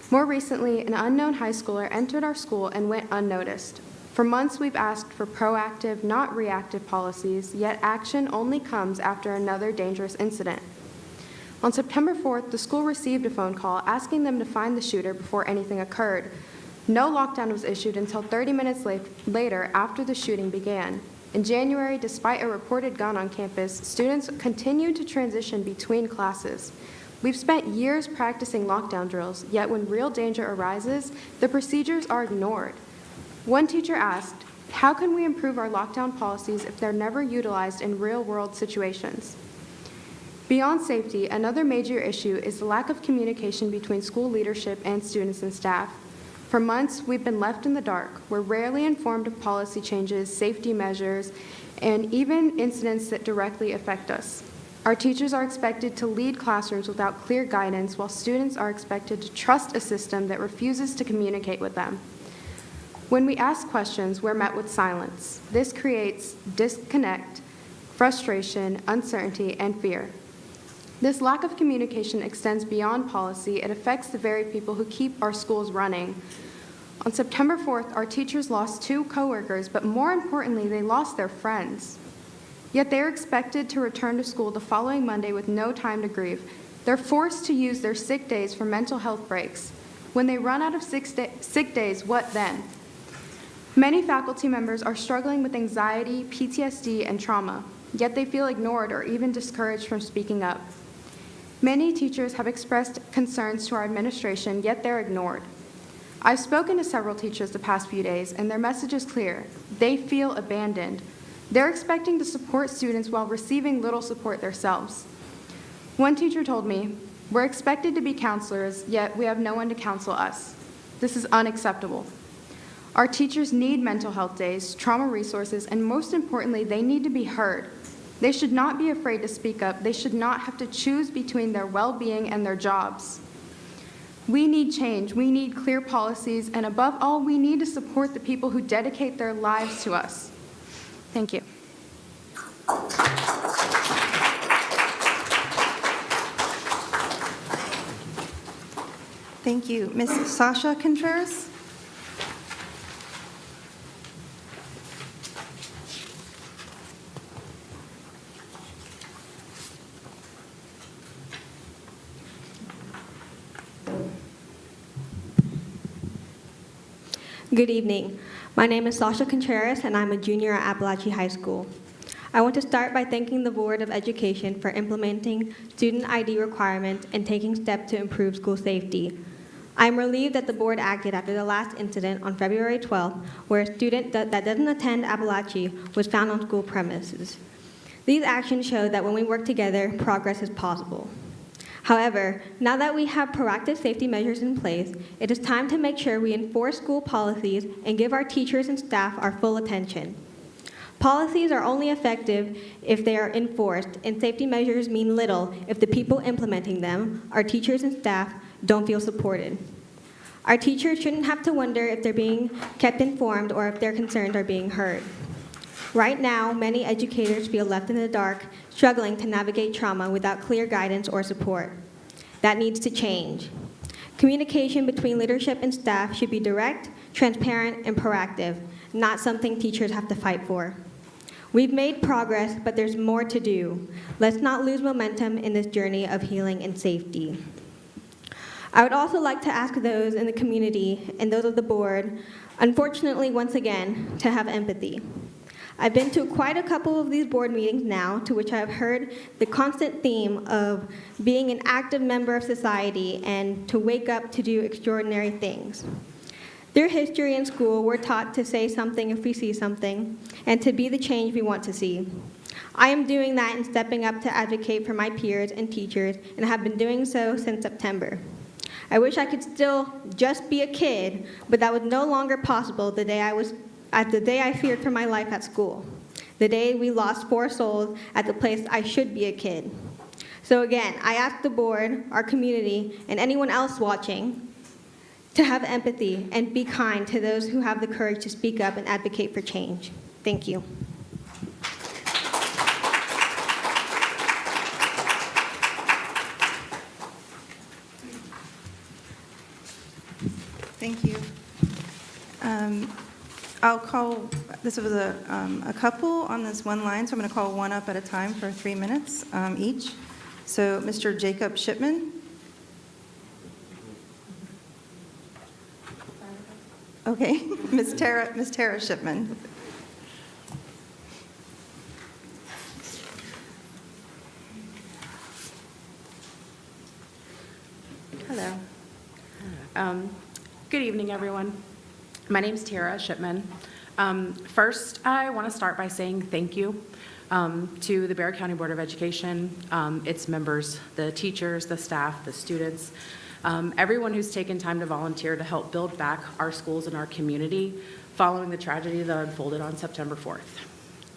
More recently, an unknown high schooler entered our school and went unnoticed. For months, we've asked for proactive, not reactive policies, yet action only comes after another dangerous incident. On September 4th, the school received a phone call asking them to find the shooter before anything occurred. No lockdown was issued until 30 minutes later after the shooting began. In January, despite a reported gun on campus, students continued to transition between classes. We've spent years practicing lockdown drills, yet when real danger arises, the procedures are ignored. One teacher asked, "How can we improve our lockdown policies if they're never utilized in real-world situations?" Beyond safety, another major issue is the lack of communication between school leadership and students and staff. For months, we've been left in the dark. We're rarely informed of policy changes, safety measures, and even incidents that directly affect us. Our teachers are expected to lead classrooms without clear guidance, while students are expected to trust a system that refuses to communicate with them. When we ask questions, we're met with silence. This creates disconnect, frustration, uncertainty, and fear. This lack of communication extends beyond policy. It affects the very people who keep our schools running. On September 4th, our teachers lost 2 coworkers, but more importantly, they lost their friends. Yet they are expected to return to school the following Monday with no time to grieve. They're forced to use their sick days for mental health breaks. When they run out of sick days, what then? Many faculty members are struggling with anxiety, PTSD, and trauma, yet they feel ignored or even discouraged from speaking up. Many teachers have expressed concerns to our administration, yet they're ignored. I've spoken to several teachers the past few days, and their message is clear. They feel abandoned. They're expecting to support students while receiving little support themselves. One teacher told me, "We're expected to be counselors, yet we have no one to counsel us. This is unacceptable." Our teachers need mental health days, trauma resources, and most importantly, they need to be heard. They should not be afraid to speak up. They should not have to choose between their well-being and their jobs. We need change. We need clear policies, and above all, we need to support the people who dedicate their lives to us. Thank you. Thank you. Ms. Sasha Contreras? Good evening. My name is Sasha Contreras, and I'm a junior at Appalachia High School. I want to start by thanking the Board of Education for implementing student ID requirements and taking steps to improve school safety. I'm relieved that the board acted after the last incident on February 12th, where a student that doesn't attend Appalachia was found on school premises. These actions show that when we work together, progress is possible. However, now that we have proactive safety measures in place, it is time to make sure we enforce school policies and give our teachers and staff our full attention. Policies are only effective if they are enforced, and safety measures mean little if the people implementing them, our teachers and staff, don't feel supported. Our teachers shouldn't have to wonder if they're being kept informed or if their concerns are being heard. Right now, many educators feel left in the dark, struggling to navigate trauma without clear guidance or support. That needs to change. Communication between leadership and staff should be direct, transparent, and proactive, not something teachers have to fight for. We've made progress, but there's more to do. Let's not lose momentum in this journey of healing and safety. I would also like to ask those in the community and those of the board, unfortunately, once again, to have empathy. I've been to quite a couple of these board meetings now, to which I have heard the constant theme of being an active member of society and to wake up to do extraordinary things. Through history in school, we're taught to say something if we see something, and to be the change we want to see. I am doing that and stepping up to advocate for my peers and teachers, and have been doing so since September. I wish I could still just be a kid, but that was no longer possible the day I feared for my life at school, the day we lost 4 souls at the place I should be a kid. So again, I ask the board, our community, and anyone else watching to have empathy and be kind to those who have the courage to speak up and advocate for change. Thank you. Thank you. I'll call, this was a couple on this one line, so I'm going to call one up at a time for 3 minutes each. So Mr. Jacob Shipman. Okay, Ms. Tara Shipman. Hello. Good evening, everyone. My name is Tara Shipman. First, I want to start by saying thank you to the Bexar County Board of Education, its members, the teachers, the staff, the students, everyone who's taken time to volunteer to help build back our schools and our community following the tragedy that unfolded on September 4th.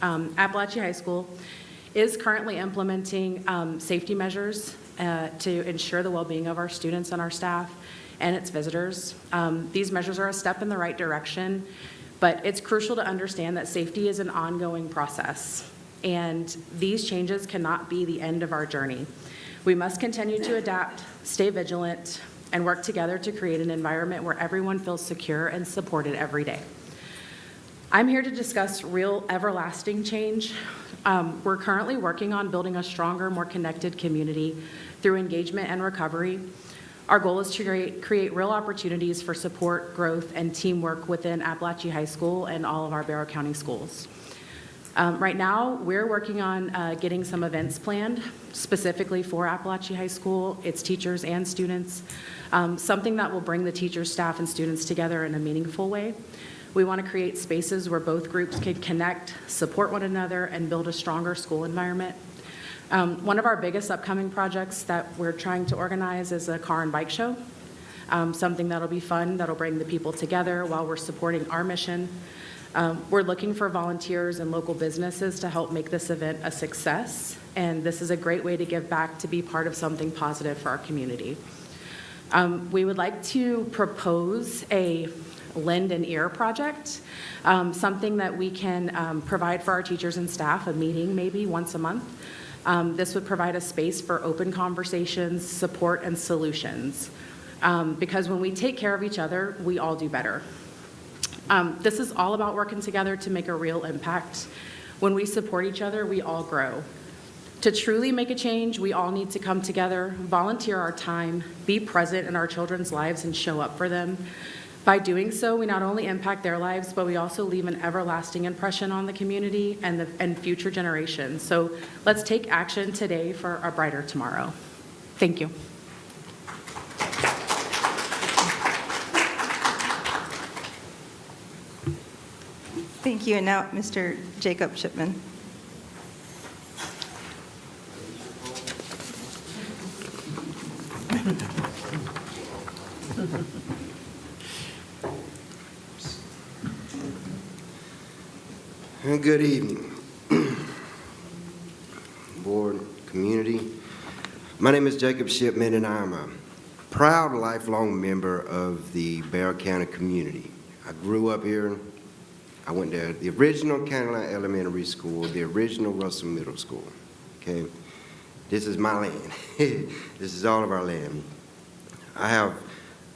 Appalachia High School is currently implementing safety measures to ensure the well-being of our students and our staff and its visitors. These measures are a step in the right direction, but it's crucial to understand that safety is an ongoing process, and these changes cannot be the end of our journey. We must continue to adapt, stay vigilant, and work together to create an environment where everyone feels secure and supported every day. I'm here to discuss real, everlasting change. We're currently working on building a stronger, more connected community through engagement and recovery. Our goal is to create real opportunities for support, growth, and teamwork within Appalachia High School and all of our Bexar County schools. Right now, we're working on getting some events planned specifically for Appalachia High School, its teachers and students, something that will bring the teachers, staff, and students together in a meaningful way. We want to create spaces where both groups can connect, support one another, and build a stronger school environment. One of our biggest upcoming projects that we're trying to organize is a car and bike show, something that'll be fun, that'll bring the people together while we're supporting our mission. We're looking for volunteers and local businesses to help make this event a success, and this is a great way to give back, to be part of something positive for our community. We would like to propose a Lend an Ear project, something that we can provide for our teachers and staff, a meeting maybe once a month. This would provide a space for open conversations, support, and solutions, because when we take care of each other, we all do better. This is all about working together to make a real impact. When we support each other, we all grow. To truly make a change, we all need to come together, volunteer our time, be present in our children's lives, and show up for them. By doing so, we not only impact their lives, but we also leave an everlasting impression on the community and future generations. So let's take action today for a brighter tomorrow. Thank you. Thank you. And now, Mr. Jacob Shipman. Good evening, board, community. My name is Jacob Shipman, and I'm a proud lifelong member of the Bexar County community. I grew up here. I went to the original County Line Elementary School, the original Russell Middle School. Okay, this is my land. This is all of our land. I have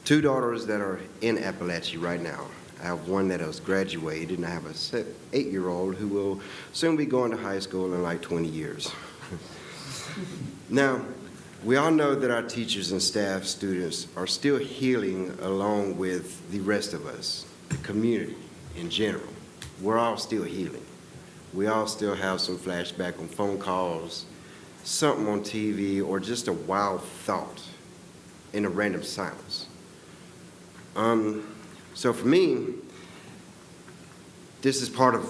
2 daughters that are in Appalachia right now. I have one that has graduated, and I have a 8-year-old who will soon be going to high school in like 20 years. Now, we all know that our teachers and staff, students are still healing along with the rest of us, the community in general. We're all still healing. we all still have some flashback on phone calls, something on TV, or just a wild thought in a random silence. So for me, this is part of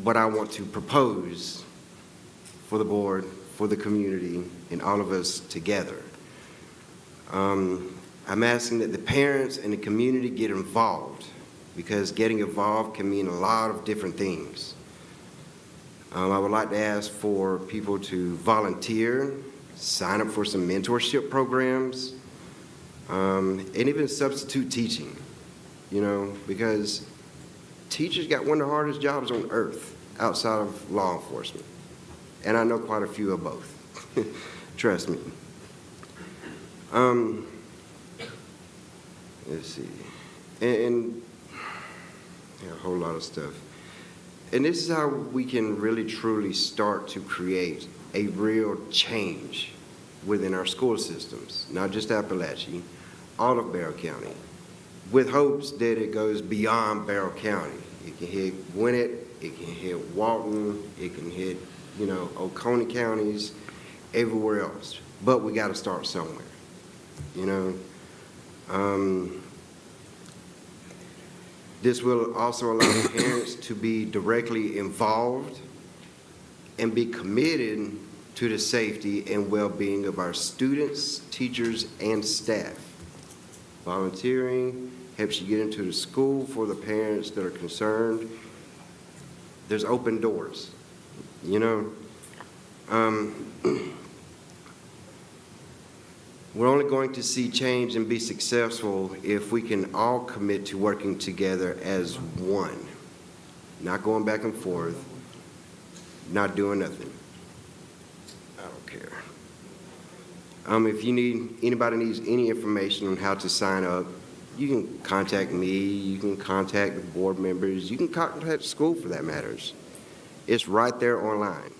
what I want to propose for the board, for the community, and all of us together. I'm asking that the parents and the community get involved, because getting involved can mean a lot of different things. I would like to ask for people to volunteer, sign up for some mentorship programs, and even substitute teaching, you know, because teachers got one of the hardest jobs on earth outside of law enforcement. And I know quite a few of both, trust me. Let's see, and yeah, a whole lot of stuff. And this is how we can really truly start to create a real change within our school systems, not just Appalachia, all of Barrow County, with hopes that it goes beyond Barrow County. It can hit Gwinnett, it can hit Walton, it can hit, you know, Oconee counties, everywhere else. But we got to start somewhere, you know. This will also allow parents to be directly involved and be committed to the safety and well-being of our students, teachers, and staff. Volunteering helps you get into the school for the parents that are concerned. There's open doors, you know. We're only going to see change and be successful if we can all commit to working together as one, not going back and forth, not doing nothing. I don't care. If anybody needs any information on how to sign up, you can contact me, you can contact the board members, you can contact the school for that matters. It's right there online.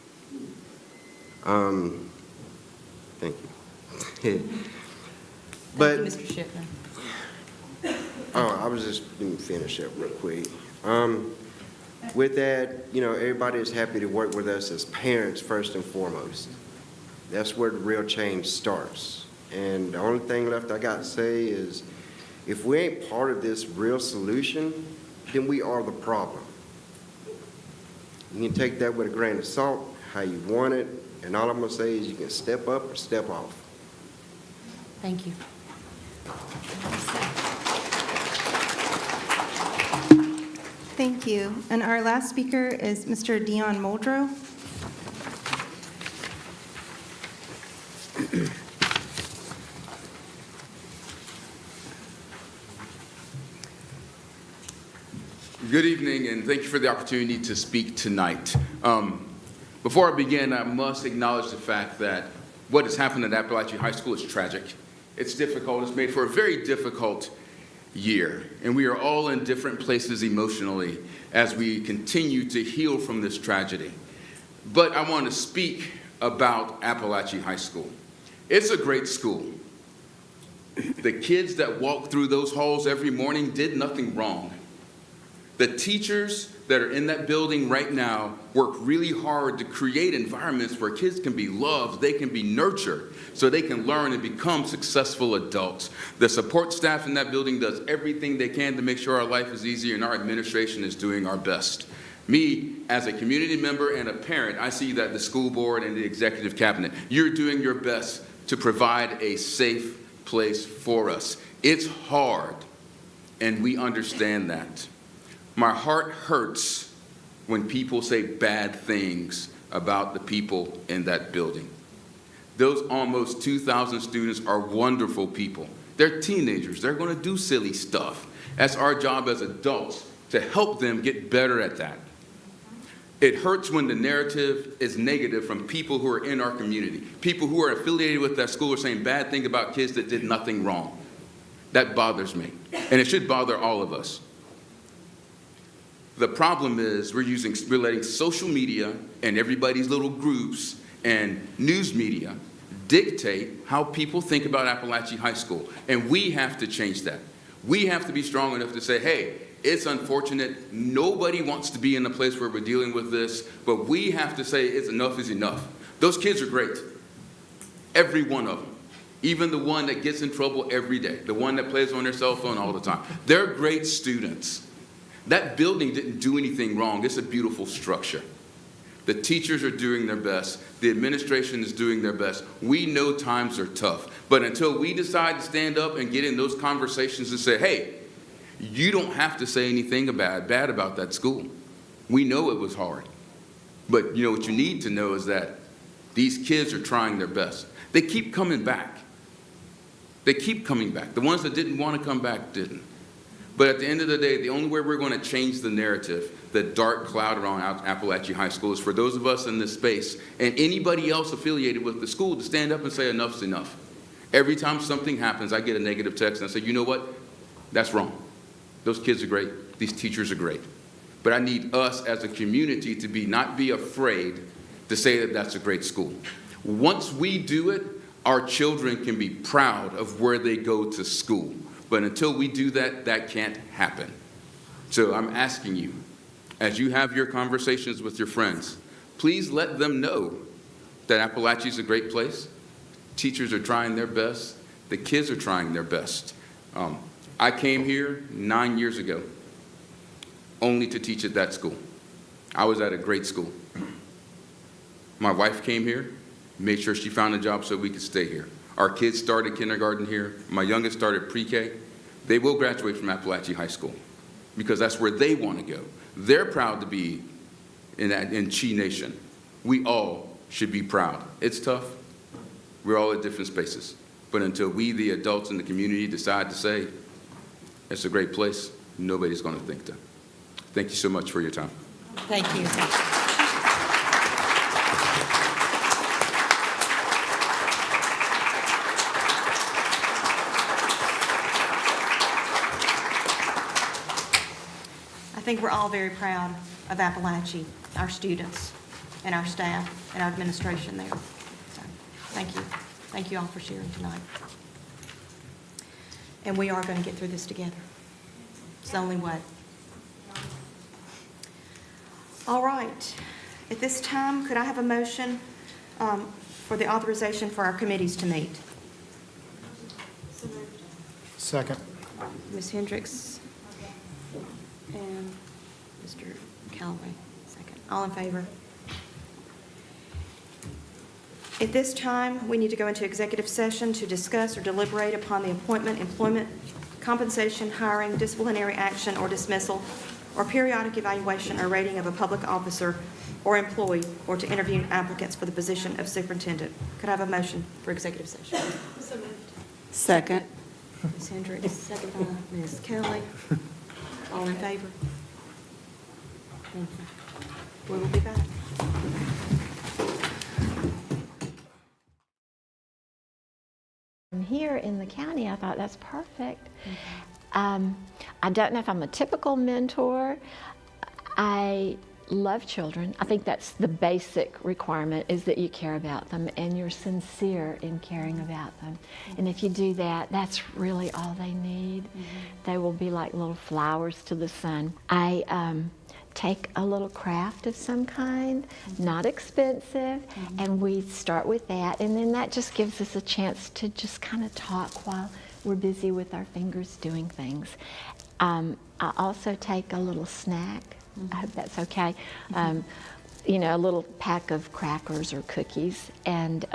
Thank you. But, Thank you, Mr. Shipman. Oh, I was just going to finish up real quick. With that, you know, everybody is happy to work with us as parents first and foremost. That's where the real change starts. And the only thing left I got to say is, if we ain't part of this real solution, then we are the problem. You can take that with a grain of salt, how you want it, and all I'm going to say is you can step up or step off. Thank you. Thank you. And our last speaker is Mr. Dion Muldrow. Good evening, and thank you for the opportunity to speak tonight. Before I begin, I must acknowledge the fact that what has happened at Appalachia High School is tragic. It's difficult. It's made for a very difficult year, and we are all in different places emotionally as we continue to heal from this tragedy. But I want to speak about Appalachia High School. It's a great school. The kids that walk through those halls every morning did nothing wrong. The teachers that are in that building right now work really hard to create environments where kids can be loved, they can be nurtured, so they can learn and become successful adults. The support staff in that building does everything they can to make sure our life is easier, and our administration is doing our best. Me, as a community member and a parent, I see that the school board and the executive cabinet, you're doing your best to provide a safe place for us. It's hard, and we understand that. My heart hurts when people say bad things about the people in that building. Those almost 2,000 students are wonderful people. They're teenagers. They're going to do silly stuff. That's our job as adults, to help them get better at that. It hurts when the narrative is negative from people who are in our community. People who are affiliated with that school are saying bad things about kids that did nothing wrong. That bothers me, and it should bother all of us. The problem is we're letting social media and everybody's little groups and news media dictate how people think about Appalachia High School, and we have to change that. We have to be strong enough to say, hey, It's unfortunate. Nobody wants to be in a place where we're dealing with this, but we have to say it's enough is enough. Those kids are great. Every one of them. Even the one that gets in trouble every day, the one that plays on their cell phone all the time. They're great students. That building didn't do anything wrong. It's a beautiful structure. The teachers are doing their best. The administration is doing their best. We know times are tough, but until we decide to stand up and get in those conversations and say, hey, you don't have to say anything bad about that school. We know it was hard. But you know what you need to know is that these kids are trying their best. They keep coming back. They keep coming back. The ones that didn't want to come back didn't. But at the end of the day, the only way we're going to change the narrative, the dark cloud around Appalachia High School, is for those of us in this space and anybody else affiliated with the school to stand up and say enough's enough. Every time something happens, I get a negative text and I say, you know what? That's wrong. Those kids are great. These teachers are great. But I need us as a community to not be afraid to say that that's a great school. Once we do it, our children can be proud of where they go to school. But until we do that, that can't happen. So I'm asking you, as you have your conversations with your friends, please let them know that Appalachia is a great place. Teachers are trying their best. The kids are trying their best. I came here 9 years ago only to teach at that school. I was at a great school. My wife came here, made sure she found a job so we could stay here. Our kids started kindergarten here. My youngest started pre-K. They will graduate from Appalachia High School because that's where they want to go. They're proud to be in Chi Nation. We all should be proud. It's tough. We're all at different spaces. But until we, the adults in the community, decide to say, it's a great place, nobody's going to think that. Thank you so much for your time. Thank you. I think we're all very proud of Appalachia, our students and our staff and our administration there. So, thank you. Thank you all for sharing tonight. And we are going to get through this together. It's the only way. All right. At this time, could I have a motion for the authorization for our committees to meet? Second. Ms. Hendricks and Mr. Callaway, second. All in favor? At this time, we need to go into executive session to discuss or deliberate upon the appointment, employment, compensation, hiring, disciplinary action or dismissal, or periodic evaluation or rating of a public officer or employee, or to interview applicants for the position of superintendent. Could I have a motion for executive session? So moved. Second. Ms. Hendricks, second by Ms. Kelly. All in favor? Thank you. We will be back. Here in the county, I thought that's perfect. I don't know if I'm a typical mentor. I love children. I think that's the basic requirement, is that you care about them and you're sincere in caring about them. And if you do that, that's really all they need. They will be like little flowers to the sun. I take a little craft of some kind, not expensive, and we start with that, and then that just gives us a chance to just kind of talk while we're busy with our fingers doing things. I also take a little snack. I hope that's okay. You know, a little pack of crackers or cookies, and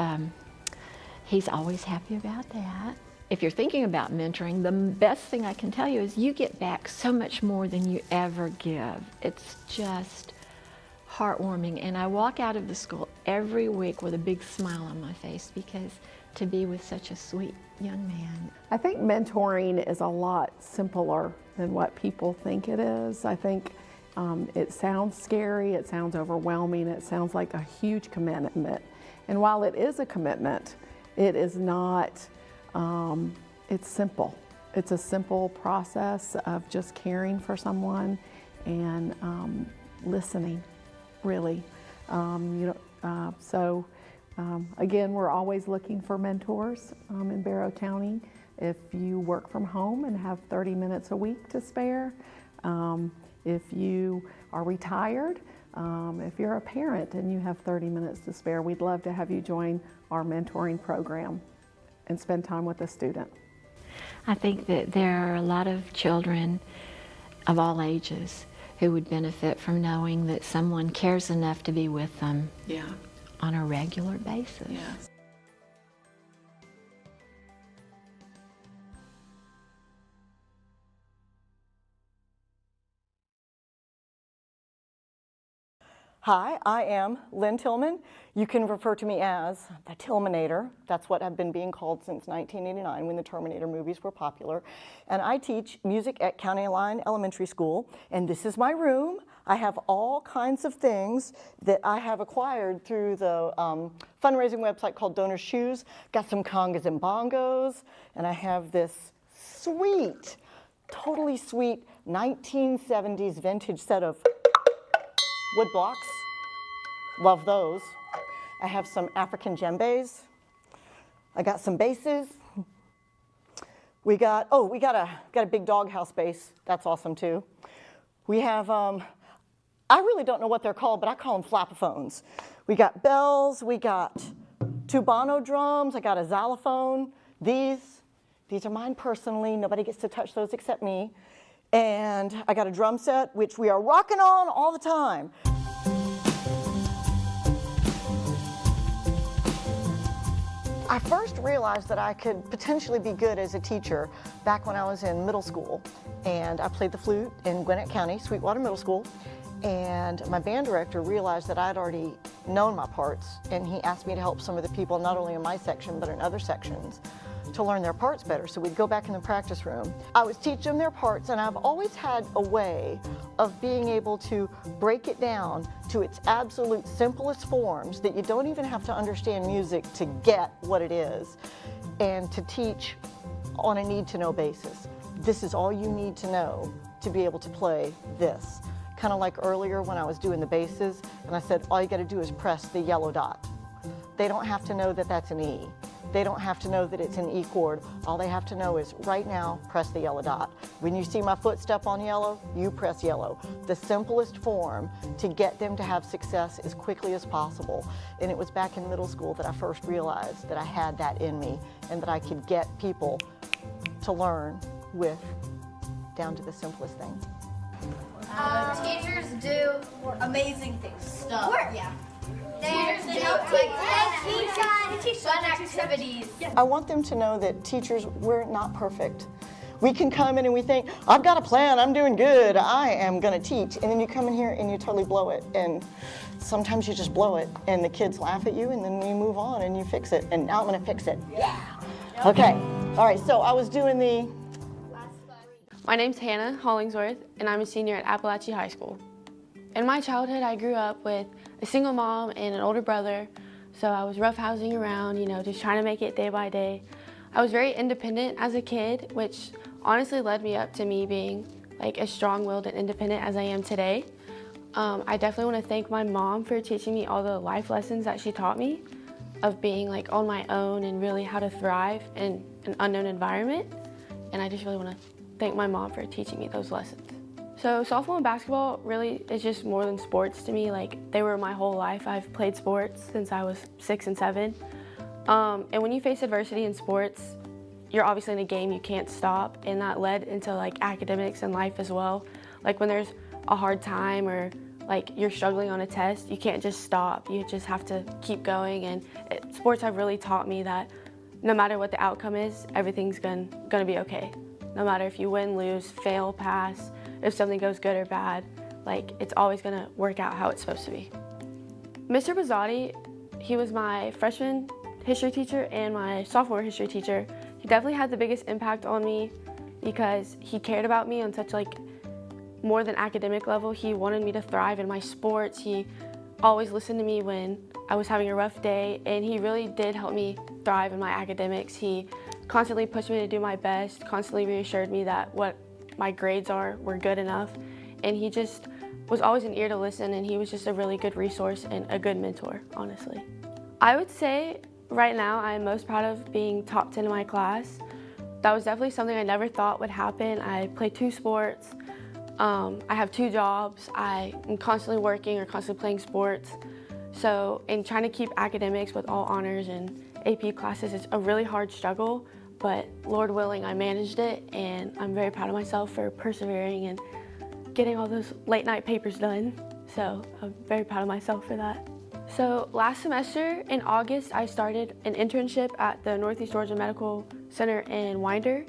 he's always happy about that. If you're thinking about mentoring, the best thing I can tell you is you get back so much more than you ever give. It's just heartwarming, and I walk out of the school every week with a big smile on my face, because to be with such a sweet young man. I think mentoring is a lot simpler than what people think it is. I think it sounds scary, it sounds overwhelming, it sounds like a huge commitment. And while it is a commitment, it is not, it's simple. It's a simple process of just caring for someone and listening, really. Again, we're always looking for mentors in Barrow County. If you work from home and have 30 minutes a week to spare, If you are retired, if you're a parent and you have 30 minutes to spare, we'd love to have you join our mentoring program and spend time with a student. I think that there are a lot of children of all ages who would benefit from knowing that someone cares enough to be with them on a regular basis. Hi, I am Lynn Tillman. You can refer to me as the Tillmanator. That's what I've been being called since 1989 when the Terminator movies were popular. And I teach music at County Line Elementary School. And this is my room. I have all kinds of things that I have acquired through the fundraising website called Donors Choose. Got some congas and bongos. And I have this sweet, totally sweet 1970s vintage set of wood blocks. Love those. I have some African djembes. I got some basses. We got a big doghouse bass. That's awesome too. We have, I really don't know what they're called, but I call them flapophones. We got bells. We got tubano drums. I got a xylophone. These are mine personally. Nobody gets to touch those except me. And I got a drum set, which we are rocking on all the time. I first realized that I could potentially be good as a teacher back when I was in middle school. And I played the flute in Gwinnett County, Sweetwater Middle School. And my band director realized that I'd already known my parts, and he asked me to help some of the people, not only in my section, but in other sections, to learn their parts better. So we'd go back in the practice room. I would teach them their parts, and I've always had a way of being able to break it down to its absolute simplest forms that you don't even have to understand music to get what it is, and to teach on a need-to-know basis. This is all you need to know to be able to play this. Kind of like earlier when I was doing the basses, and I said, all you gotta do is press the yellow dot. They don't have to know that that's an E. They don't have to know that it's an E chord. All they have to know is right now, press the yellow dot. When you see my foot step on yellow, you press yellow. The simplest form to get them to have success as quickly as possible. And it was back in middle school that I first realized that I had that in me and that I could get people to learn with down to the simplest thing. Teachers do amazing things. Yeah. Teach fun activities. I want them to know that teachers, we're not perfect. We can come in and we think, I've got a plan, I'm doing good, I am gonna teach. And then you come in here and you totally blow it. And sometimes you just blow it and the kids laugh at you and then we move on and you fix it. And now I'm gonna fix it. Yeah. Okay, all right, so I was doing the... My name's Hannah Hollingsworth, and I'm a senior at Appalachia High School. In my childhood, I grew up with a single mom and an older brother, so I was roughhousing around, just trying to make it day by day. I was very independent as a kid, which honestly led me up to me being like as strong-willed and independent as I am today. I definitely want to thank my mom for teaching me all the life lessons that she taught me of being like on my own and really how to thrive in an unknown environment. And I just really want to thank my mom for teaching me those lessons. So softball and basketball really is just more than sports to me. Like, they were my whole life. I've played sports since I was 6 and 7. And when you face adversity in sports, you're obviously in a game, you can't stop, and that led into like academics and life as well. Like when there's a hard time or like you're struggling on a test, you can't just stop. You just have to keep going, and sports have really taught me that no matter what the outcome is, everything's gonna be okay. No matter if you win, lose, fail, pass, if something goes good or bad, like it's always gonna work out how it's supposed to be. Mr. Bazzotti, he was my freshman history teacher and my sophomore history teacher. He definitely had the biggest impact on me because he cared about me on such like more than academic level. He wanted me to thrive in my sports. He always listened to me when I was having a rough day, and he really did help me thrive in my academics. He constantly pushed me to do my best, constantly reassured me that what my grades were good enough, and he just was always an ear to listen, and he was just a really good resource and a good mentor, honestly. I would say right now I'm most proud of being top 10 in my class. That was definitely something I never thought would happen. I played 2 sports, I have 2 jobs. I am constantly working or constantly playing sports. So in trying to keep academics with all honors and AP classes, it's a really hard struggle, but Lord willing, I managed it, and I'm very proud of myself for persevering and getting all those late night papers done. So I'm very proud of myself for that. So last semester in August, I started an internship at the Northeast Georgia Medical Center in Winder,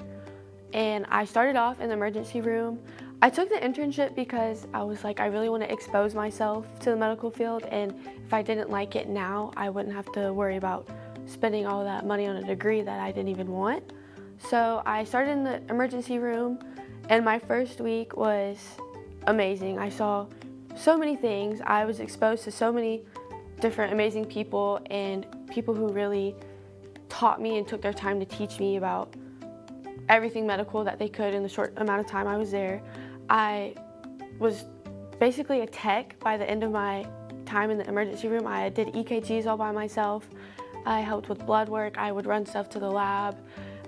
and I started off in the emergency room. I took the internship because I was like, I really want to expose myself to the medical field, and if I didn't like it now, I wouldn't have to worry about spending all that money on a degree that I didn't even want. So I started in the emergency room, and my first week was amazing. I saw so many things. I was exposed to so many different amazing people, and people who really taught me and took their time to teach me about everything medical that they could in the short amount of time I was there. I was basically a tech by the end of my time in the emergency room. I did EKGs all by myself. I helped with blood work. I would run stuff to the lab.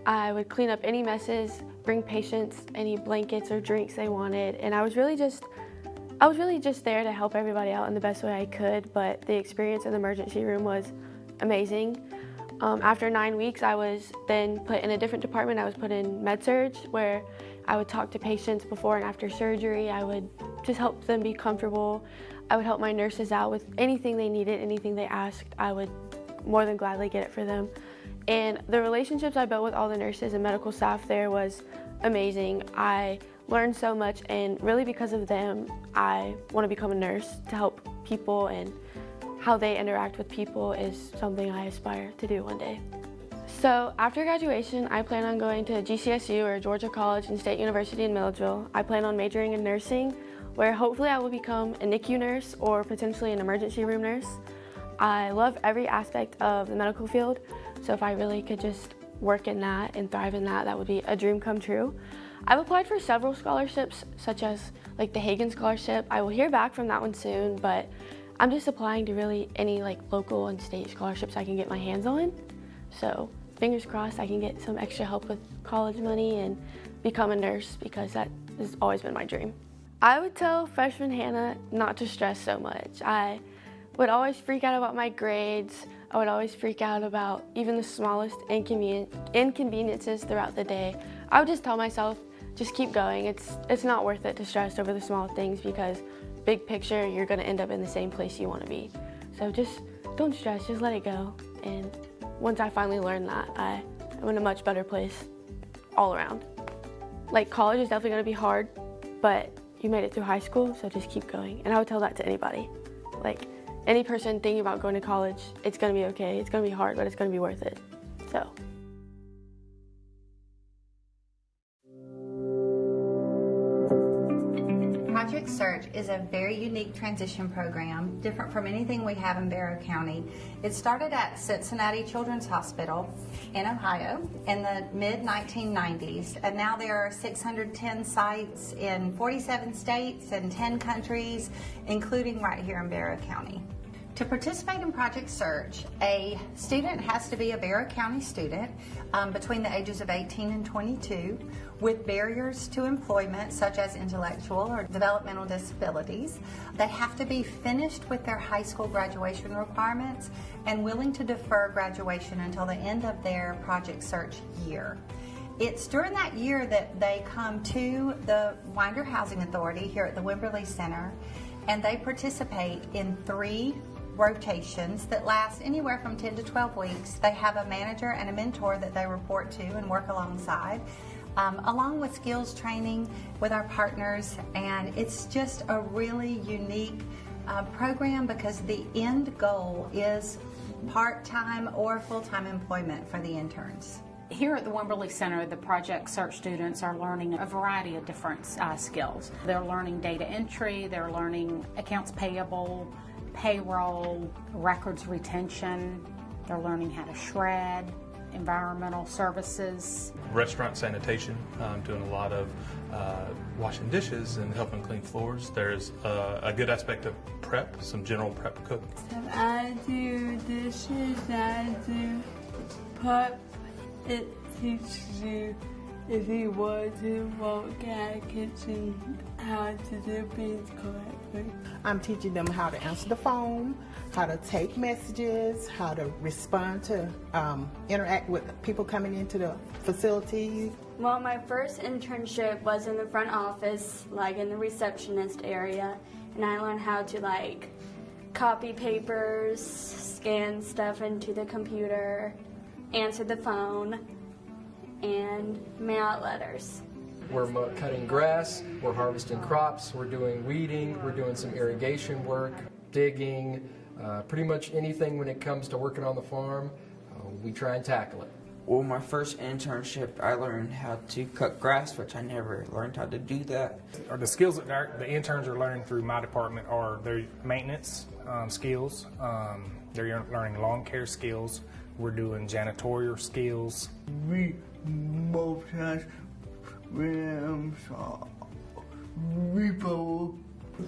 I would clean up any messes, bring patients any blankets or drinks they wanted, and I was really just there to help everybody out in the best way I could, but the experience in the emergency room was amazing. After 9 weeks, I was then put in a different department. I was put in med-surg, where I would talk to patients before and after surgery. I would just help them be comfortable. I would help my nurses out with anything they needed, anything they asked. I would more than gladly get it for them. And the relationships I built with all the nurses and medical staff there was amazing. I learned so much, and really because of them, I want to become a nurse to help people, and how they interact with people is something I aspire to do one day. So after graduation, I plan on going to GCSU, or Georgia College and State University in Milledgeville. I plan on majoring in nursing, where hopefully I will become a NICU nurse or potentially an emergency room nurse. I love every aspect of the medical field, so if I really could just work in that and thrive in that, that would be a dream come true. I've applied for several scholarships, such as like the Hagen Scholarship. I will hear back from that one soon, but I'm just applying to really any like local and state scholarships I can get my hands on. So fingers crossed I can get some extra help with college money and become a nurse, because that has always been my dream. I would tell freshman Hannah not to stress so much. I would always freak out about my grades. I would always freak out about even the smallest inconveniences throughout the day. I would just tell myself, just keep going. It's not worth it to stress over the small things, because big picture, you're gonna end up in the same place you wanna be. So just don't stress, just let it go. And once I finally learned that, I am in a much better place all around. Like, college is definitely gonna be hard, but you made it through high school, so just keep going. And I would tell that to anybody. Like, any person thinking about going to college, it's gonna be okay. It's gonna be hard, but it's gonna be worth it. So. Project Search is a very unique transition program, different from anything we have in Barrow County. It started at Cincinnati Children's Hospital in Ohio in the mid-1990s, and now there are 610 sites in 47 states and 10 countries, including right here in Barrow County. To participate in Project Search, a student has to be a Barrow County student between the ages of 18 and 22 with barriers to employment such as intellectual or developmental disabilities. They have to be finished with their high school graduation requirements and willing to defer graduation until the end of their Project Search year. It's during that year that they come to the Winder Housing Authority here at the Wimberley Center, and they participate in 3 rotations that last anywhere from 10 to 12 weeks. They have a manager and a mentor that they report to and work alongside, along with skills training with our partners, and it's just a really unique program because the end goal is part-time or full-time employment for the interns. Here at the Wimberley Center, the Project Search students are learning a variety of different skills. They're learning data entry, they're learning accounts payable, payroll, records retention, they're learning how to shred, environmental services. Restaurant sanitation, doing a lot of washing dishes and helping clean floors. There's a good aspect of prep, some general prep cooking. I do dishes, I do prep. It teaches you if you want to walk in a kitchen how to do things correctly. I'm teaching them how to answer the phone, how to take messages, how to respond to, interact with people coming into the facility. Well, my first internship was in the front office, like in the receptionist area, and I learned how to like copy papers, scan stuff into the computer, answer the phone, and mail out letters. We're cutting grass, we're harvesting crops, we're doing weeding, we're doing some irrigation work, digging, pretty much anything when it comes to working on the farm, we try and tackle it. Well, my first internship, I learned how to cut grass, which I never learned how to do that. The skills that the interns are learning through my department are their maintenance skills. They're learning lawn care skills. We're doing janitorial skills. We both have repo.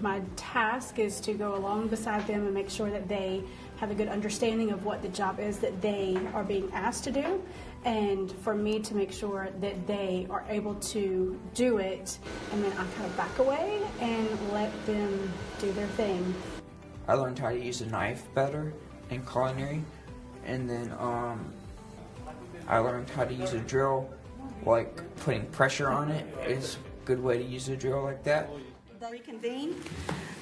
My task is to go along beside them and make sure that they have a good understanding of what the job is that they are being asked to do, and for me to make sure that they are able to do it, and then I kind of back away and let them do their thing. I learned how to use a knife better in culinary, and then I learned how to use a drill, like putting pressure on it is a good way to use a drill like that. Reconvene.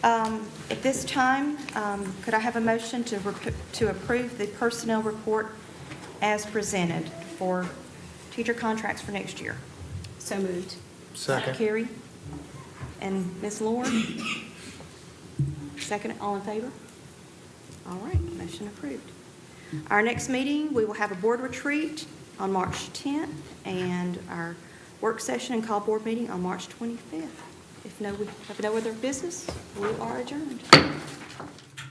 At this time, could I have a motion to approve the personnel report as presented for teacher contracts for next year? So moved. Second. Carrie and Ms. Lord. Second, all in favor? All right, motion approved. Our next meeting, we will have a board retreat on March 10th and our work session and call board meeting on March 25th. If we have no other business, we are adjourned.